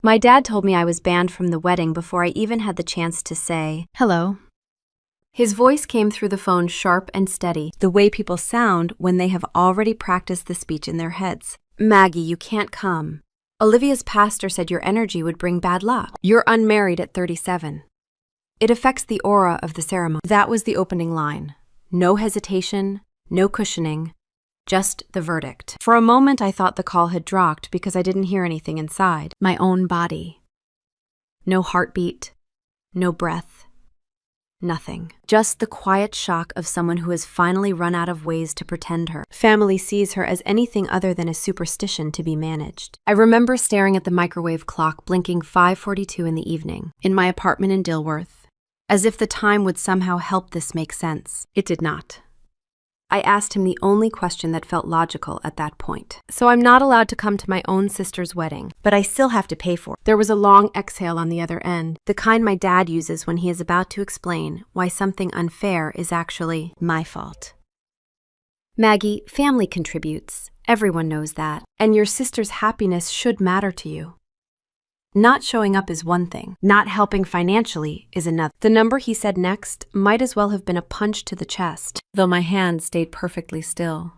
My dad told me I was banned from the wedding before I even had the chance to say, "Hello." His voice came through the phone sharp and steady, the way people sound when they have already practiced the speech in their heads. "Maggie, you can't come. Olivia's pastor said your energy would bring bad luck. You're unmarried at 37. It affects the aura of the ceremony." That was the opening line. No hesitation, no cushioning, just the verdict. For a moment, I thought the call had dropped because I didn't hear anything inside. My own body. No heartbeat, no breath, nothing. Just the quiet shock of someone who has finally run out of ways to pretend her. Family sees her as anything other than a superstition to be managed. I remember staring at the microwave clock blinking 5:42 in the evening, in my apartment in Dilworth, as if the time would somehow help this make sense. It did not. I asked him the only question that felt logical at that point. "So I'm not allowed to come to my own sister's wedding, but I still have to pay for it." There was a long exhale on the other end, the kind my dad uses when he is about to explain why something unfair is actually my fault. "Maggie, family contributes. Everyone knows that. And your sister's happiness should matter to you. Not showing up is one thing. Not helping financially is another." The number he said next might as well have been a punch to the chest, though my hand stayed perfectly still.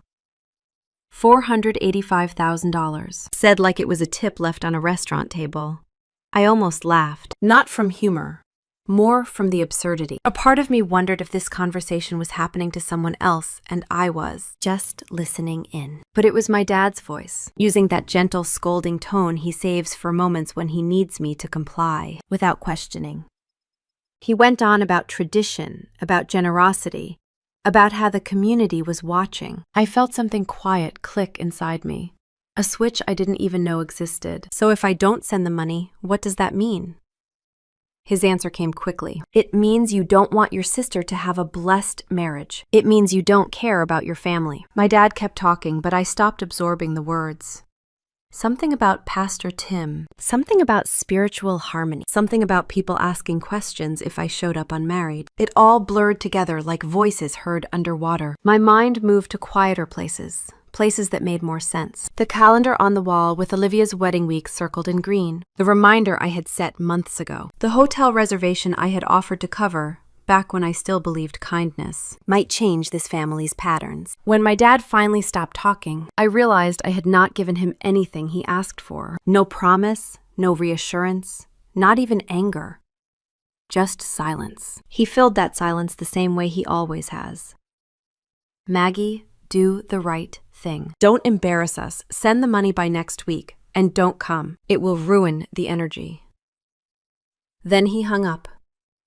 $485,000, said like it was a tip left on a restaurant table. I almost laughed, not from humor, more from the absurdity. A part of me wondered if this conversation was happening to someone else and I was just listening in. But it was my dad's voice, using that gentle scolding tone he saves for moments when he needs me to comply, without questioning. He went on about tradition, about generosity, about how the community was watching. I felt something quiet click inside me, a switch I didn't even know existed. "So if I don't send the money, what does that mean?" His answer came quickly. "It means you don't want your sister to have a blessed marriage. It means you don't care about your family." My dad kept talking, but I stopped absorbing the words. Something about Pastor Tim, something about spiritual harmony, something about people asking questions if I showed up unmarried. It all blurred together like voices heard underwater. My mind moved to quieter places that made more sense. The calendar on the wall with Olivia's wedding week circled in green, the reminder I had set months ago. The hotel reservation I had offered to cover, back when I still believed kindness, might change this family's patterns. When my dad finally stopped talking, I realized I had not given him anything he asked for. No promise, no reassurance, not even anger. Just silence. He filled that silence the same way he always has. "Maggie, do the right thing. Don't embarrass us. Send the money by next week. And don't come. It will ruin the energy." Then he hung up.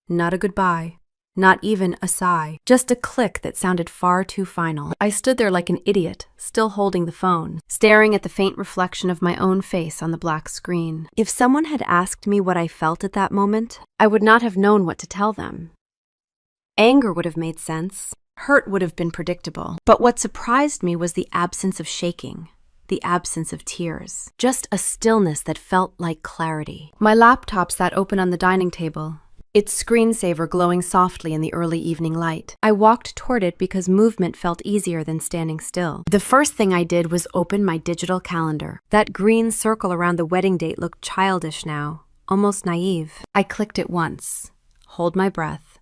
Not a goodbye. Not even a sigh. Just a click that sounded far too final. I stood there like an idiot, still holding the phone, staring at the faint reflection of my own face on the black screen. If someone had asked me what I felt at that moment, I would not have known what to tell them. Anger would have made sense. Hurt would have been predictable. But what surprised me was the absence of shaking, the absence of tears, just a stillness that felt like clarity. My laptop sat open on the dining table, its screensaver glowing softly in the early evening light. I walked toward it because movement felt easier than standing still. The first thing I did was open my digital calendar. That green circle around the wedding date looked childish now, almost naive. I clicked it once, hold my breath,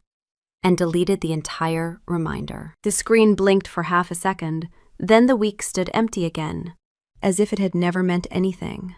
and deleted the entire reminder. The screen blinked for half a second, then the week stood empty again, as if it had never meant anything.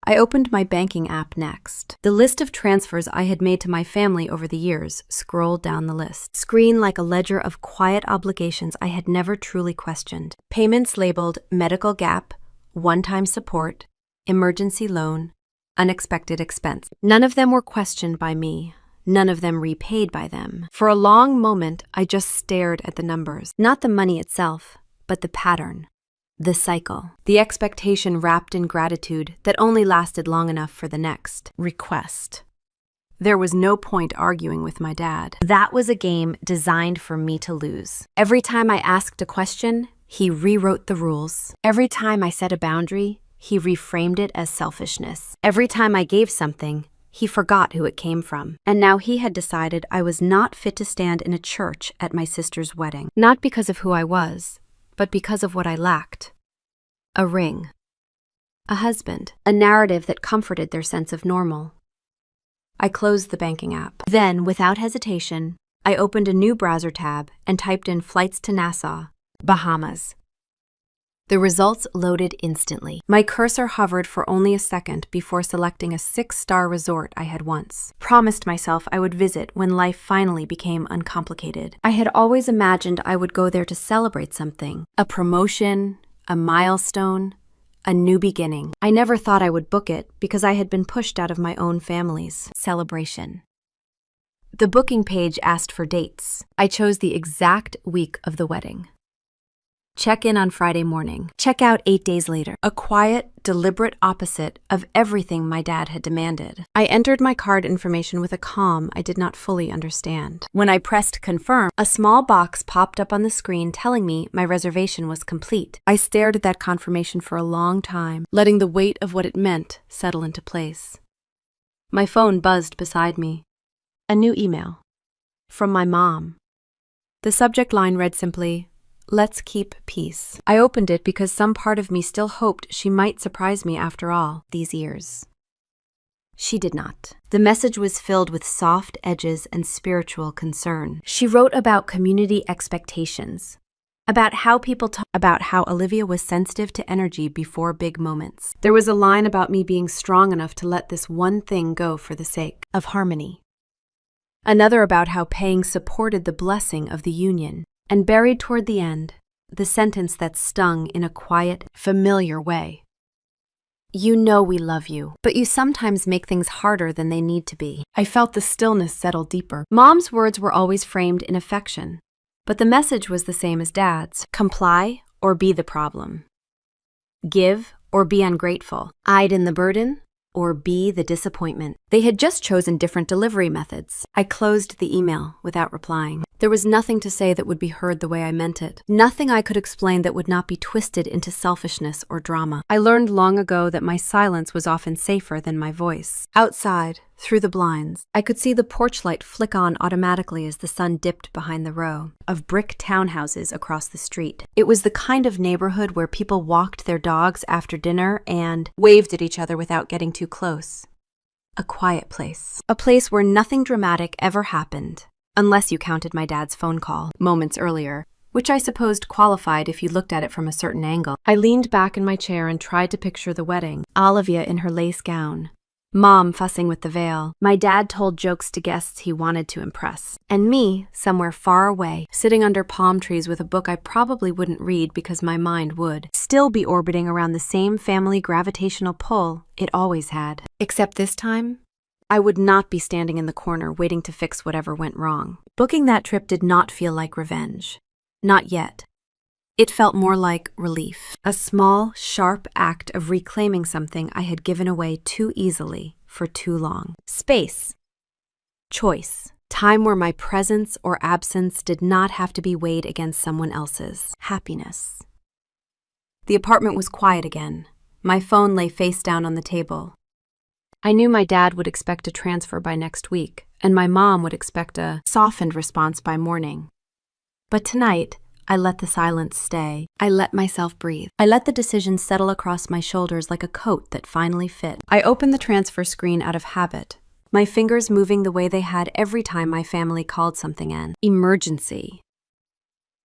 I opened my banking app next. The list of transfers I had made to my family over the years scrolled down the list. Screen like a ledger of quiet obligations I had never truly questioned. Payments labeled medical gap, one-time support, emergency loan, unexpected expense. None of them were questioned by me. None of them repaid by them. For a long moment, I just stared at the numbers. Not the money itself, but the pattern, the cycle, the expectation wrapped in gratitude that only lasted long enough for the next request. There was no point arguing with my dad. That was a game designed for me to lose. Every time I asked a question, he rewrote the rules. Every time I set a boundary, he reframed it as selfishness. Every time I gave something, he forgot who it came from. And now he had decided I was not fit to stand in a church at my sister's wedding. Not because of who I was, but because of what I lacked. A ring. a husband, a narrative that comforted their sense of normal. I closed the banking app. Then, without hesitation, I opened a new browser tab and typed in flights to Nassau, Bahamas. The results loaded instantly. My cursor hovered for only a second before selecting a 6-star resort I had once promised myself I would visit when life finally became uncomplicated. I had always imagined I would go there to celebrate something, a promotion, a milestone, a new beginning. I never thought I would book it because I had been pushed out of my own family's celebration. The booking page asked for dates. I chose the exact week of the wedding. Check in on Friday morning. Check out 8 days later. A quiet, deliberate opposite of everything my dad had demanded. I entered my card information with a calm I did not fully understand. When I pressed confirm, a small box popped up on the screen telling me my reservation was complete. I stared at that confirmation for a long time, letting the weight of what it meant settle into place. My phone buzzed beside me. A new email. From my mom. The subject line read simply, "Let's keep peace." I opened it because some part of me still hoped she might surprise me after all these years. She did not. The message was filled with soft edges and spiritual concern. She wrote about community expectations, about how Olivia was sensitive to energy before big moments. There was a line about me being strong enough to let this one thing go for the sake of harmony. Another about how paying supported the blessing of the union. And buried toward the end, the sentence that stung in a quiet, familiar way. "You know we love you, but you sometimes make things harder than they need to be." I felt the stillness settle deeper. Mom's words were always framed in affection, but the message was the same as Dad's. Comply or be the problem. Give or be ungrateful. Aid in the burden or be the disappointment. They had just chosen different delivery methods. I closed the email without replying. There was nothing to say that would be heard the way I meant it. Nothing I could explain that would not be twisted into selfishness or drama. I learned long ago that my silence was often safer than my voice. Outside, through the blinds, I could see the porch light flick on automatically as the sun dipped behind the row of brick townhouses across the street. It was the kind of neighborhood where people walked their dogs after dinner and waved at each other without getting too close. A quiet place. A place where nothing dramatic ever happened, unless you counted my dad's phone call moments earlier, which I supposed qualified if you looked at it from a certain angle. I leaned back in my chair and tried to picture the wedding. Olivia in her lace gown. Mom fussing with the veil. My dad told jokes to guests he wanted to impress. And me, somewhere far away, sitting under palm trees with a book I probably wouldn't read because my mind would, still be orbiting around the same family gravitational pull it always had. Except this time, I would not be standing in the corner waiting to fix whatever went wrong. Booking that trip did not feel like revenge. Not yet. It felt more like relief. A small, sharp act of reclaiming something I had given away too easily for too long. Space. Choice. Time where my presence or absence did not have to be weighed against someone else's. Happiness. The apartment was quiet again. My phone lay face down on the table. I knew my dad would expect a transfer by next week, and my mom would expect a softened response by morning. But tonight, I let the silence stay. I let myself breathe. I let the decision settle across my shoulders like a coat that finally fit. I opened the transfer screen out of habit, my fingers moving the way they had every time my family called something an emergency.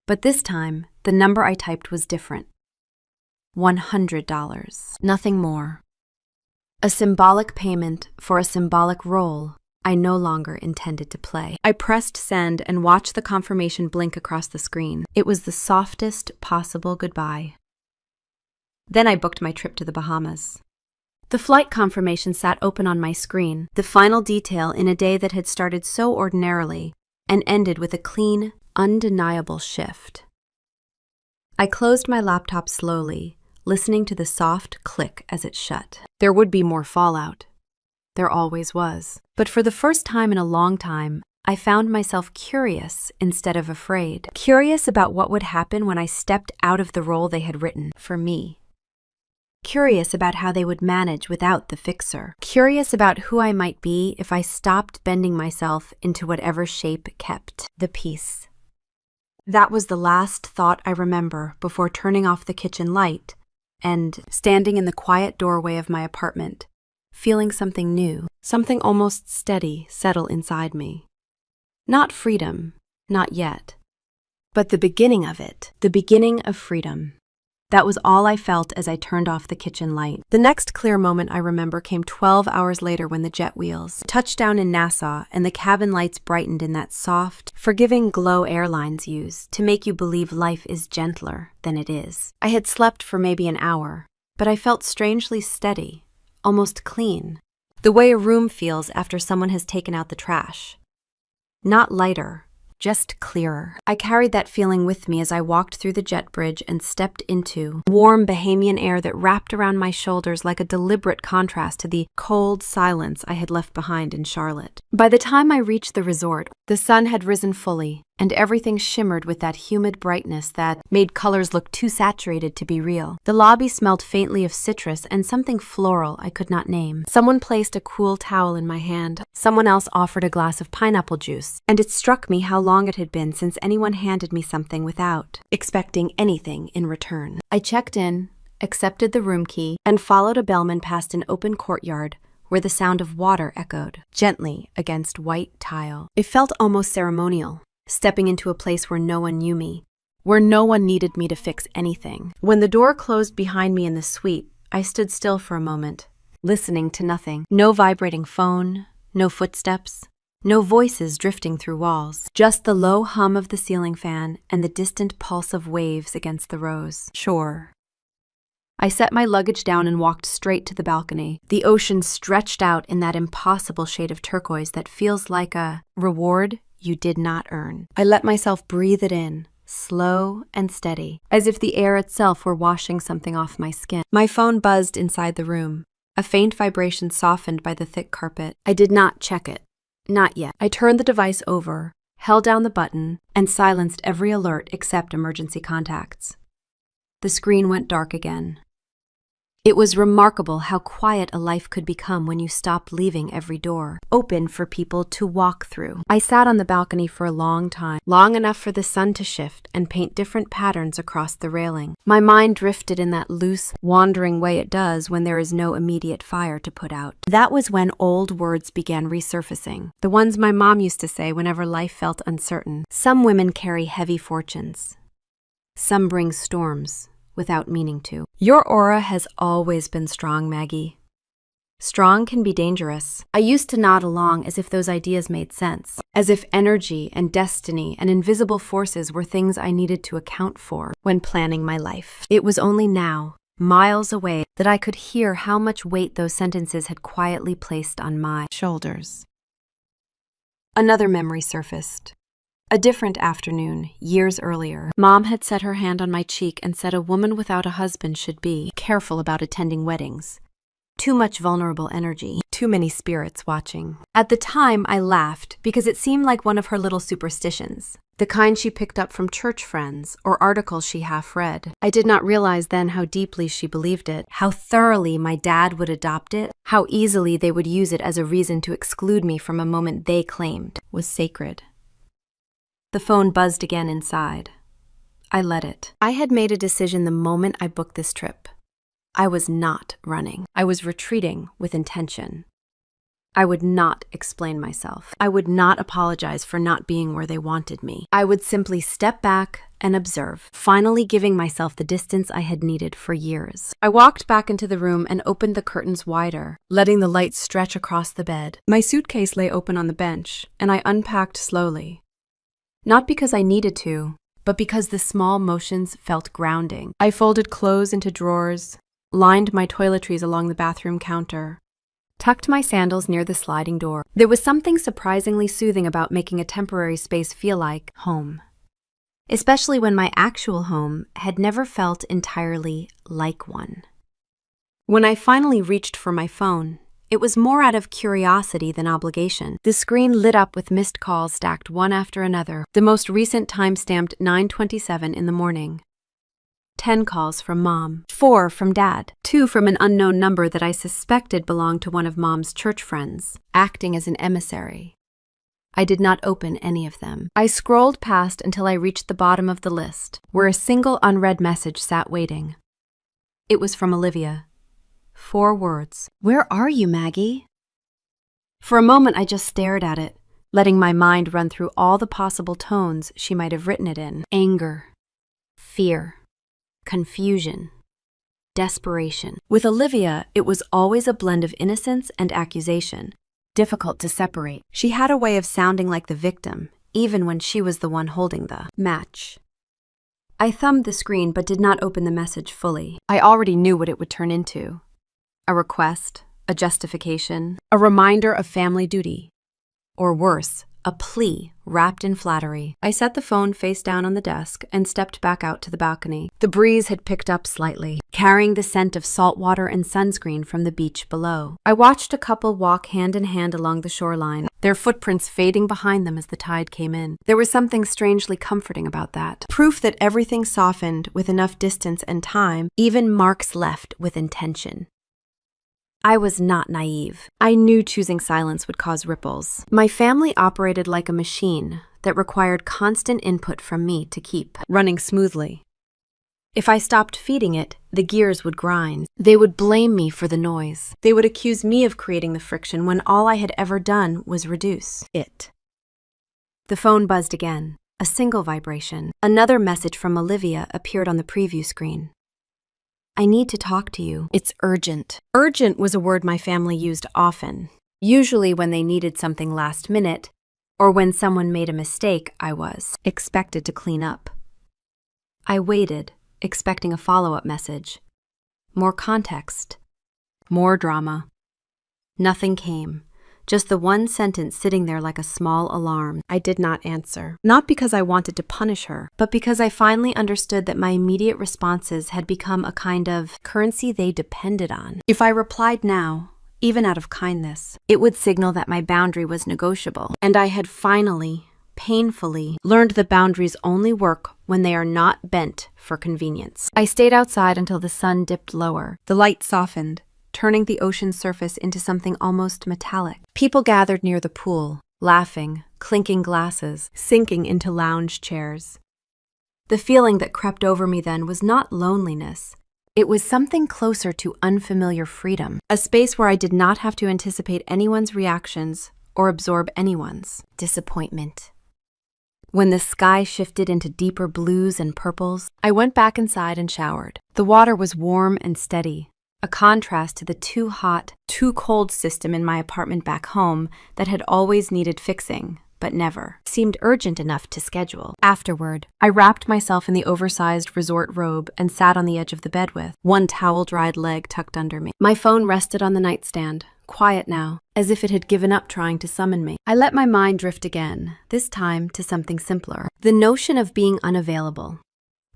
But this time, the number I typed was different. $100. Nothing more. A symbolic payment for a symbolic role I no longer intended to play. I pressed send and watched the confirmation blink across the screen. It was the softest possible goodbye. Then I booked my trip to the Bahamas. The flight confirmation sat open on my screen, the final detail in a day that had started so ordinarily and ended with a clean, undeniable shift. I closed my laptop slowly, listening to the soft click as it shut. There would be more fallout. There always was. But for the first time in a long time, I found myself curious instead of afraid. Curious about what would happen when I stepped out of the role they had written for me. Curious about how they would manage without the fixer. Curious about who I might be if I stopped bending myself into whatever shape kept the peace. That was the last thought I remember before turning off the kitchen light and standing in the quiet doorway of my apartment, feeling something new, something almost steady settle inside me. Not freedom, not yet, but the beginning of it, the beginning of freedom. That was all I felt as I turned off the kitchen light. The next clear moment I remember came 12 hours later when the jet wheels touched down in Nassau and the cabin lights brightened in that soft, forgiving glow airlines use to make you believe life is gentler than it is. I had slept for maybe an hour, but I felt strangely steady, almost clean. The way a room feels after someone has taken out the trash. Not lighter, just clearer. I carried that feeling with me as I walked through the jet bridge and stepped into warm Bahamian air that wrapped around my shoulders like a deliberate contrast to the cold silence I had left behind in Charlotte. By the time I reached the resort, the sun had risen fully, and everything shimmered with that humid brightness that made colors look too saturated to be real. The lobby smelled faintly of citrus and something floral I could not name. Someone placed a cool towel in my hand. Someone else offered a glass of pineapple juice, and it struck me how long it had been since anyone handed me something without expecting anything in return. I checked in, accepted the room key, and followed a bellman past an open courtyard where the sound of water echoed gently against white tile. It felt almost ceremonial, stepping into a place where no one knew me, where no one needed me to fix anything. When the door closed behind me in the suite, I stood still for a moment, listening to nothing. No vibrating phone, no footsteps, no voices drifting through walls, just the low hum of the ceiling fan and the distant pulse of waves against the rose shore. I set my luggage down and walked straight to the balcony. The ocean stretched out in that impossible shade of turquoise that feels like a reward you did not earn. I let myself breathe it in, slow and steady, as if the air itself were washing something off my skin. My phone buzzed inside the room, a faint vibration softened by the thick carpet. I did not check it. Not yet. I turned the device over, held down the button, and silenced every alert except emergency contacts. The screen went dark again. It was remarkable how quiet a life could become when you stopped leaving every door open for people to walk through. I sat on the balcony for a long time, long enough for the sun to shift and paint different patterns across the railing. My mind drifted in that loose, wandering way it does when there is no immediate fire to put out. That was when old words began resurfacing, the ones my mom used to say whenever life felt uncertain. Some women carry heavy fortunes. Some bring storms without meaning to. Your aura has always been strong, Maggie. Strong can be dangerous. I used to nod along as if those ideas made sense, as if energy and destiny and invisible forces were things I needed to account for when planning my life. It was only now, miles away, that I could hear how much weight those sentences had quietly placed on my shoulders. Another memory surfaced. A different afternoon, years earlier. Mom had set her hand on my cheek and said a woman without a husband should be careful about attending weddings. Too much vulnerable energy, too many spirits watching. At the time, I laughed because it seemed like one of her little superstitions, the kind she picked up from church friends or articles she half read. I did not realize then how deeply she believed it, how thoroughly my dad would adopt it, how easily they would use it as a reason to exclude me from a moment they claimed was sacred. The phone buzzed again inside. I let it. I had made a decision the moment I booked this trip. I was not running. I was retreating with intention. I would not explain myself. I would not apologize for not being where they wanted me. I would simply step back and observe, finally giving myself the distance I had needed for years. I walked back into the room and opened the curtains wider, letting the light stretch across the bed. My suitcase lay open on the bench, and I unpacked slowly. Not because I needed to, but because the small motions felt grounding. I folded clothes into drawers, lined my toiletries along the bathroom counter, tucked my sandals near the sliding door. There was something surprisingly soothing about making a temporary space feel like home, especially when my actual home had never felt entirely like one. When I finally reached for my phone, it was more out of curiosity than obligation. The screen lit up with missed calls stacked one after another, the most recent time-stamped 9:27 in the morning. 10 calls from Mom, 4 from Dad, 2 from an unknown number that I suspected belonged to one of Mom's church friends, acting as an emissary. I did not open any of them. I scrolled past until I reached the bottom of the list, where a single unread message sat waiting. It was from Olivia. 4 words. "Where are you, Maggie?" For a moment, I just stared at it, letting my mind run through all the possible tones she might have written it in. Anger, fear, confusion, desperation. With Olivia, it was always a blend of innocence and accusation, difficult to separate. She had a way of sounding like the victim, even when she was the one holding the match. I thumbed the screen but did not open the message fully. I already knew what it would turn into. A request, a justification, a reminder of family duty, or worse, a plea wrapped in flattery. I set the phone face down on the desk and stepped back out to the balcony. The breeze had picked up slightly, carrying the scent of salt water and sunscreen from the beach below. I watched a couple walk hand in hand along the shoreline, their footprints fading behind them as the tide came in. There was something strangely comforting about that. Proof that everything softened with enough distance and time, even marks left with intention. I was not naive. I knew choosing silence would cause ripples. My family operated like a machine that required constant input from me to keep running smoothly. If I stopped feeding it, the gears would grind. They would blame me for the noise. They would accuse me of creating the friction when all I had ever done was reduce it. The phone buzzed again. A single vibration. Another message from Olivia appeared on the preview screen. "I need to talk to you. It's urgent." Urgent was a word my family used often, usually when they needed something last minute, or when someone made a mistake I was expected to clean up. I waited, expecting a follow-up message. More context. More drama. Nothing came. Just the one sentence sitting there like a small alarm. I did not answer. Not because I wanted to punish her, but because I finally understood that my immediate responses had become a kind of currency they depended on. If I replied now, even out of kindness, it would signal that my boundary was negotiable, and I had finally, painfully, learned that boundaries only work when they are not bent for convenience. I stayed outside until the sun dipped lower. The light softened, turning the ocean's surface into something almost metallic. People gathered near the pool, laughing, clinking glasses, sinking into lounge chairs. The feeling that crept over me then was not loneliness. It was something closer to unfamiliar freedom, a space where I did not have to anticipate anyone's reactions or absorb anyone's disappointment. When the sky shifted into deeper blues and purples, I went back inside and showered. The water was warm and steady, a contrast to the too hot, too cold system in my apartment back home that had always needed fixing, but never seemed urgent enough to schedule. Afterward, I wrapped myself in the oversized resort robe and sat on the edge of the bed with one towel-dried leg tucked under me. My phone rested on the nightstand, quiet now, as if it had given up trying to summon me. I let my mind drift again, this time to something simpler. The notion of being unavailable.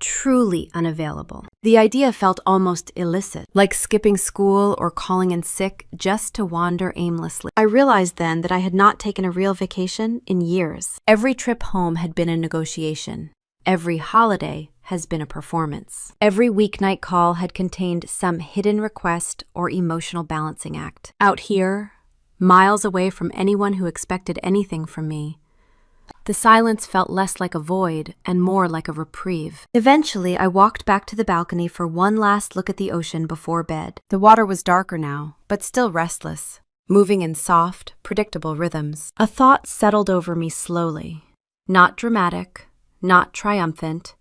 Truly unavailable. The idea felt almost illicit, like skipping school or calling in sick just to wander aimlessly. I realized then that I had not taken a real vacation in years. Every trip home had been a negotiation. Every holiday has been a performance. Every weeknight call had contained some hidden request or emotional balancing act. Out here, miles away from anyone who expected anything from me, the silence felt less like a void and more like a reprieve. Eventually, I walked back to the balcony for one last look at the ocean before bed. The water was darker now, but still restless, moving in soft, predictable rhythms. A thought settled over me slowly. Not dramatic, not triumphant,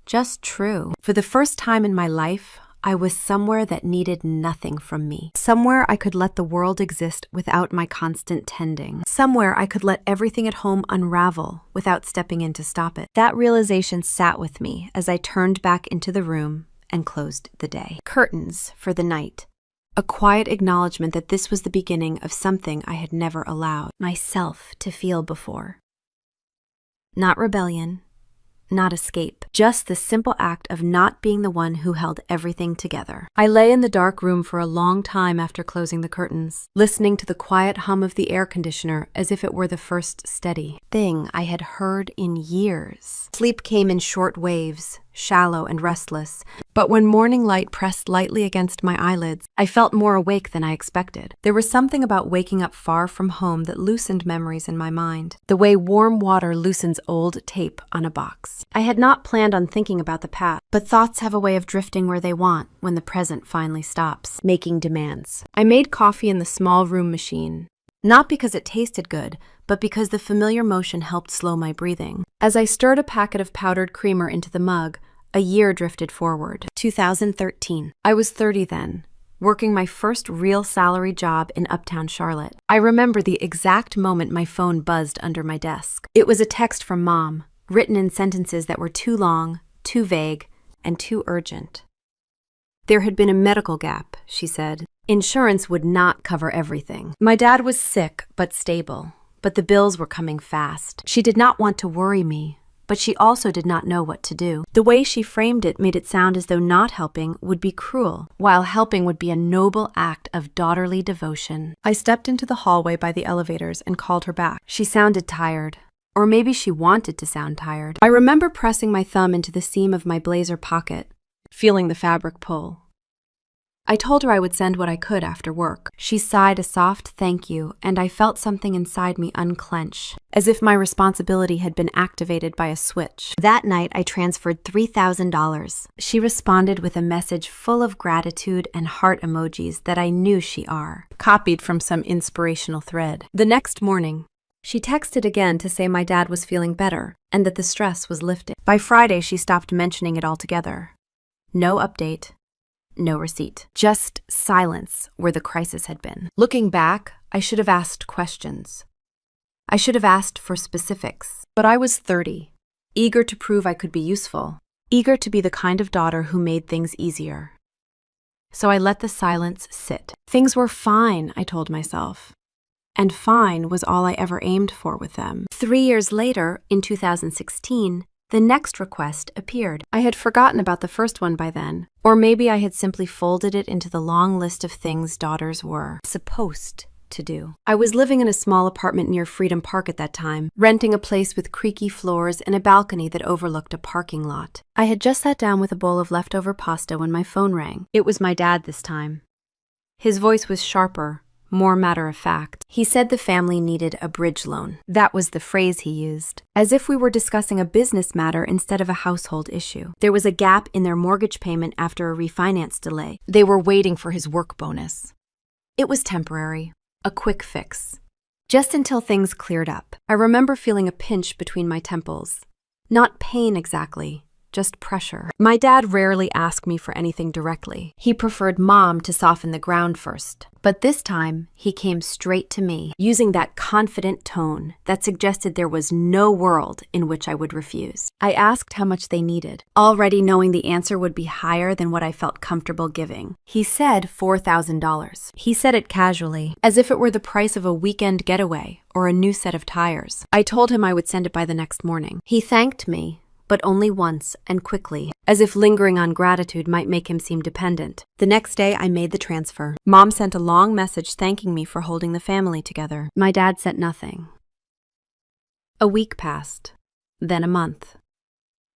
just true. For the first time in my life, I was somewhere that needed nothing from me. Somewhere I could let the world exist without my constant tending. Somewhere I could let everything at home unravel without stepping in to stop it. That realization sat with me as I turned back into the room and closed the day. Curtains for the night. A quiet acknowledgement that this was the beginning of something I had never allowed myself to feel before. Not rebellion. Not escape, just the simple act of not being the one who held everything together. I lay in the dark room for a long time after closing the curtains, listening to the quiet hum of the air conditioner as if it were the first steady thing I had heard in years. Sleep came in short waves, shallow and restless, but when morning light pressed lightly against my eyelids, I felt more awake than I expected. There was something about waking up far from home that loosened memories in my mind, the way warm water loosens old tape on a box. I had not planned on thinking about the past, but thoughts have a way of drifting where they want when the present finally stops making demands. I made coffee in the small room machine, not because it tasted good, but because the familiar motion helped slow my breathing. As I stirred a packet of powdered creamer into the mug, a year drifted forward. 2013. I was 30 then, working my first real salary job in uptown Charlotte. I remember the exact moment my phone buzzed under my desk. It was a text from Mom, written in sentences that were too long, too vague, and too urgent. There had been a medical gap, she said. Insurance would not cover everything. My dad was sick but stable, but the bills were coming fast. She did not want to worry me, but she also did not know what to do. The way she framed it made it sound as though not helping would be cruel, while helping would be a noble act of daughterly devotion. I stepped into the hallway by the elevators and called her back. She sounded tired, or maybe she wanted to sound tired. I remember pressing my thumb into the seam of my blazer pocket, feeling the fabric pull. I told her I would send what I could after work. She sighed a soft thank you, and I felt something inside me unclench, as if my responsibility had been activated by a switch. That night, I transferred $3,000. She responded with a message full of gratitude and heart emojis that I knew she are, copied from some inspirational thread. The next morning, she texted again to say my dad was feeling better and that the stress was lifting. By Friday, she stopped mentioning it altogether. No update. No receipt. Just silence where the crisis had been. Looking back, I should have asked questions. I should have asked for specifics. But I was 30, eager to prove I could be useful, eager to be the kind of daughter who made things easier. So I let the silence sit. Things were fine, I told myself. And fine was all I ever aimed for with them. 3 years later, in 2016, the next request appeared. I had forgotten about the first one by then, or maybe I had simply folded it into the long list of things daughters were supposed to do. I was living in a small apartment near Freedom Park at that time, renting a place with creaky floors and a balcony that overlooked a parking lot. I had just sat down with a bowl of leftover pasta when my phone rang. It was my dad this time. His voice was sharper, more matter-of-fact. He said the family needed a bridge loan. That was the phrase he used, as if we were discussing a business matter instead of a household issue. There was a gap in their mortgage payment after a refinance delay. They were waiting for his work bonus. It was temporary, a quick fix, just until things cleared up. I remember feeling a pinch between my temples. Not pain exactly, just pressure. My dad rarely asked me for anything directly. He preferred Mom to soften the ground first. But this time, he came straight to me, using that confident tone that suggested there was no world in which I would refuse. I asked how much they needed, already knowing the answer would be higher than what I felt comfortable giving. He said $4,000. He said it casually, as if it were the price of a weekend getaway or a new set of tires. I told him I would send it by the next morning. He thanked me, but only once and quickly, as if lingering on gratitude might make him seem dependent. The next day, I made the transfer. Mom sent a long message thanking me for holding the family together. My dad sent nothing. A week passed, then a month.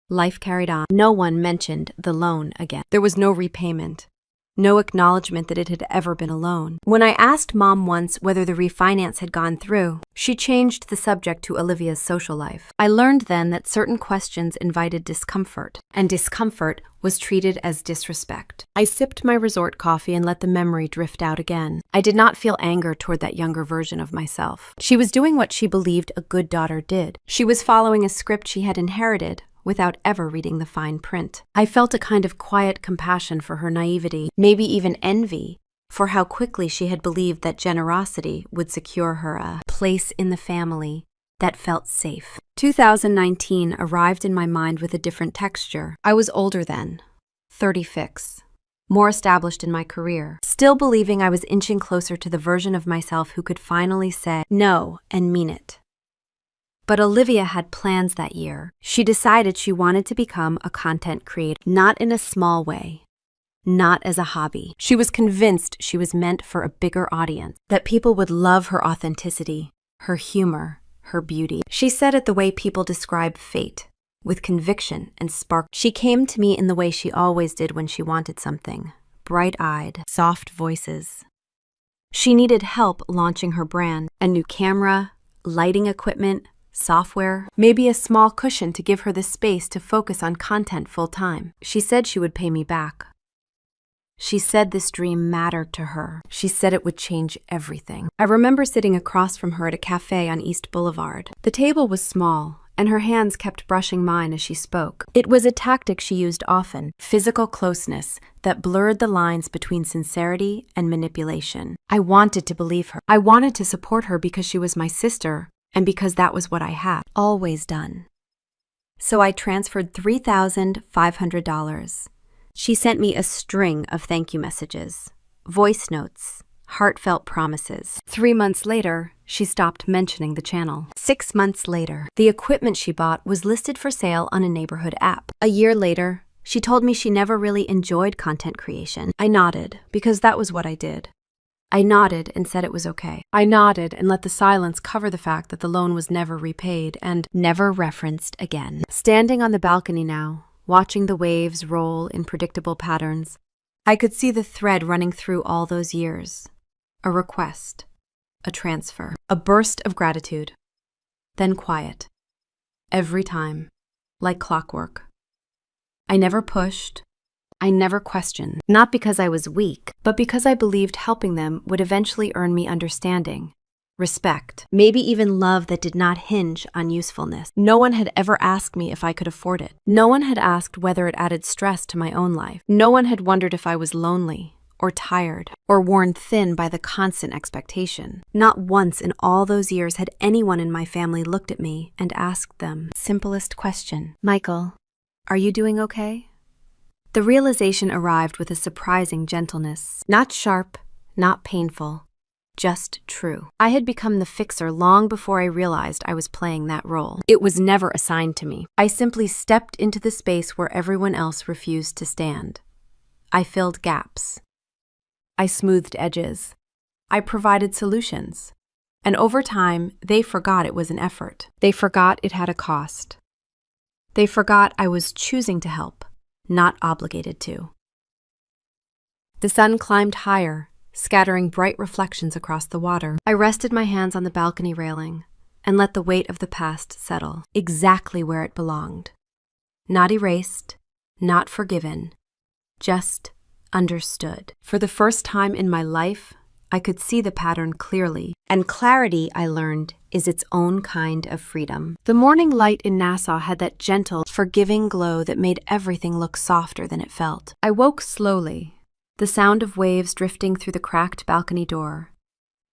Life carried on. No one mentioned the loan again. There was no repayment. No acknowledgement that it had ever been a loan. When I asked Mom once whether the refinance had gone through, she changed the subject to Olivia's social life. I learned then that certain questions invited discomfort, and discomfort was treated as disrespect. I sipped my resort coffee and let the memory drift out again. I did not feel anger toward that younger version of myself. She was doing what she believed a good daughter did. She was following a script she had inherited, without ever reading the fine print. I felt a kind of quiet compassion for her naivety, maybe even envy, for how quickly she had believed that generosity would secure her a place in the family that felt safe. 2019 arrived in my mind with a different texture. I was older then, 30 fix, more established in my career, still believing I was inching closer to the version of myself who could finally say no and mean it. But Olivia had plans that year. She decided she wanted to become a content creator, not in a small way, not as a hobby. She was convinced she was meant for a bigger audience, that people would love her authenticity, her humor, her beauty. She said it the way people describe fate. with conviction and spark. She came to me in the way she always did when she wanted something, bright-eyed, soft voices. She needed help launching her brand, a new camera, lighting equipment, software, maybe a small cushion to give her the space to focus on content full-time. She said she would pay me back. She said this dream mattered to her. She said it would change everything. I remember sitting across from her at a cafe on East Boulevard. The table was small, and her hands kept brushing mine as she spoke. It was a tactic she used often, physical closeness that blurred the lines between sincerity and manipulation. I wanted to believe her. I wanted to support her because she was my sister, and because that was what I had always done. So I transferred $3,500. She sent me a string of thank you messages, voice notes, heartfelt promises. 3 months later, she stopped mentioning the channel. 6 months later, the equipment she bought was listed for sale on a neighborhood app. A year later, she told me she never really enjoyed content creation. I nodded, because that was what I did. I nodded and said it was okay. I nodded and let the silence cover the fact that the loan was never repaid and never referenced again. Standing on the balcony now, watching the waves roll in predictable patterns, I could see the thread running through all those years. A request, a transfer, a burst of gratitude, then quiet. Every time, like clockwork. I never pushed. I never questioned, not because I was weak, but because I believed helping them would eventually earn me understanding, respect, maybe even love that did not hinge on usefulness. No one had ever asked me if I could afford it. No one had asked whether it added stress to my own life. No one had wondered if I was lonely, or tired, or worn thin by the constant expectation. Not once in all those years had anyone in my family looked at me and asked them, simplest question, Michael, are you doing okay? The realization arrived with a surprising gentleness, not sharp, not painful, just true. I had become the fixer long before I realized I was playing that role. It was never assigned to me. I simply stepped into the space where everyone else refused to stand. I filled gaps. I smoothed edges. I provided solutions. And over time, they forgot it was an effort. They forgot it had a cost. They forgot I was choosing to help, not obligated to. The sun climbed higher, scattering bright reflections across the water. I rested my hands on the balcony railing and let the weight of the past settle, exactly where it belonged. Not erased, not forgiven, just understood. For the first time in my life, I could see the pattern clearly, and clarity, I learned, is its own kind of freedom. The morning light in Nassau had that gentle, forgiving glow that made everything look softer than it felt. I woke slowly, the sound of waves drifting through the cracked balcony door,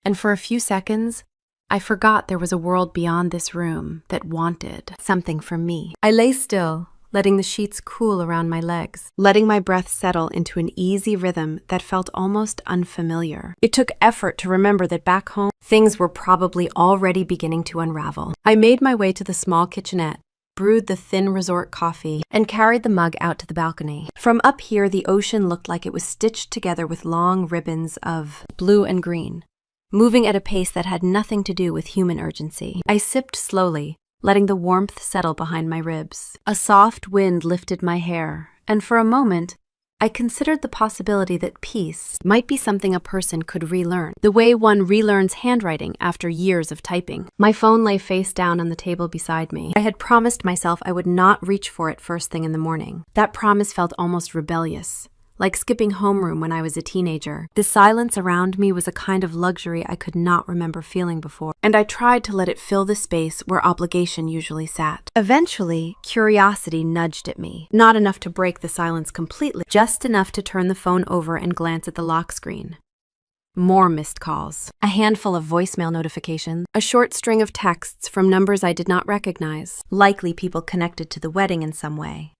and for a few seconds, I forgot there was a world beyond this room that wanted something from me. I lay still, letting the sheets cool around my legs, letting my breath settle into an easy rhythm that felt almost unfamiliar. It took effort to remember that back home, things were probably already beginning to unravel. I made my way to the small kitchenette, brewed the thin resort coffee, and carried the mug out to the balcony. From up here, the ocean looked like it was stitched together with long ribbons of blue and green, moving at a pace that had nothing to do with human urgency. I sipped slowly, letting the warmth settle behind my ribs. A soft wind lifted my hair, and for a moment, I considered the possibility that peace might be something a person could relearn, the way one relearns handwriting after years of typing. My phone lay face down on the table beside me. I had promised myself I would not reach for it first thing in the morning. That promise felt almost rebellious, like skipping homeroom when I was a teenager. The silence around me was a kind of luxury I could not remember feeling before, and I tried to let it fill the space where obligation usually sat. Eventually, curiosity nudged at me, not enough to break the silence completely, just enough to turn the phone over and glance at the lock screen. More missed calls, a handful of voicemail notifications, a short string of texts from numbers I did not recognize, likely people connected to the wedding in some way.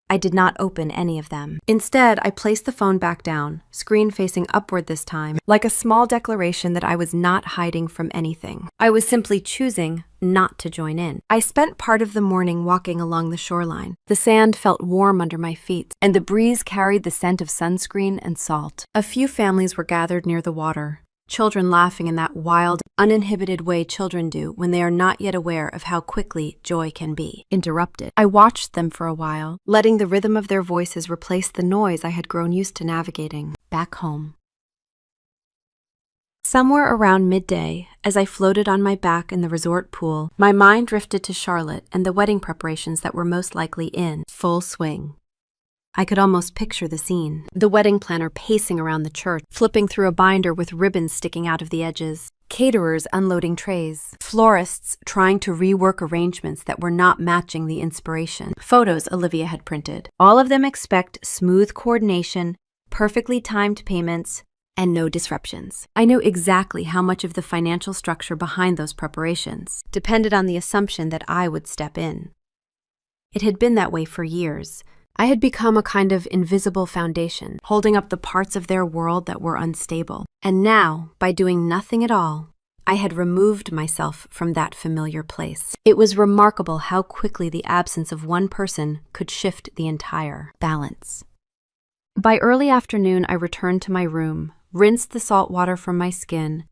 I did not open any of them. Instead, I placed the phone back down, screen facing upward this time, like a small declaration that I was not hiding from anything. I was simply choosing not to join in. I spent part of the morning walking along the shoreline. The sand felt warm under my feet, and the breeze carried the scent of sunscreen and salt. A few families were gathered near the water, children laughing in that wild, uninhibited way children do when they are not yet aware of how quickly joy can be interrupted. I watched them for a while, letting the rhythm of their voices replace the noise I had grown used to navigating back home. Somewhere around midday, as I floated on my back in the resort pool, my mind drifted to Charlotte and the wedding preparations that were most likely in full swing. I could almost picture the scene. The wedding planner pacing around the church, flipping through a binder with ribbons sticking out of the edges, caterers unloading trays, florists trying to rework arrangements that were not matching the inspiration, photos Olivia had printed. All of them expect smooth coordination, perfectly timed payments, and no disruptions. I knew exactly how much of the financial structure behind those preparations depended on the assumption that I would step in. It had been that way for years. I had become a kind of invisible foundation, holding up the parts of their world that were unstable. And now, by doing nothing at all, I had removed myself from that familiar place. It was remarkable how quickly the absence of one person could shift the entire balance. By early afternoon, I returned to my room, rinsed the salt water from my skin,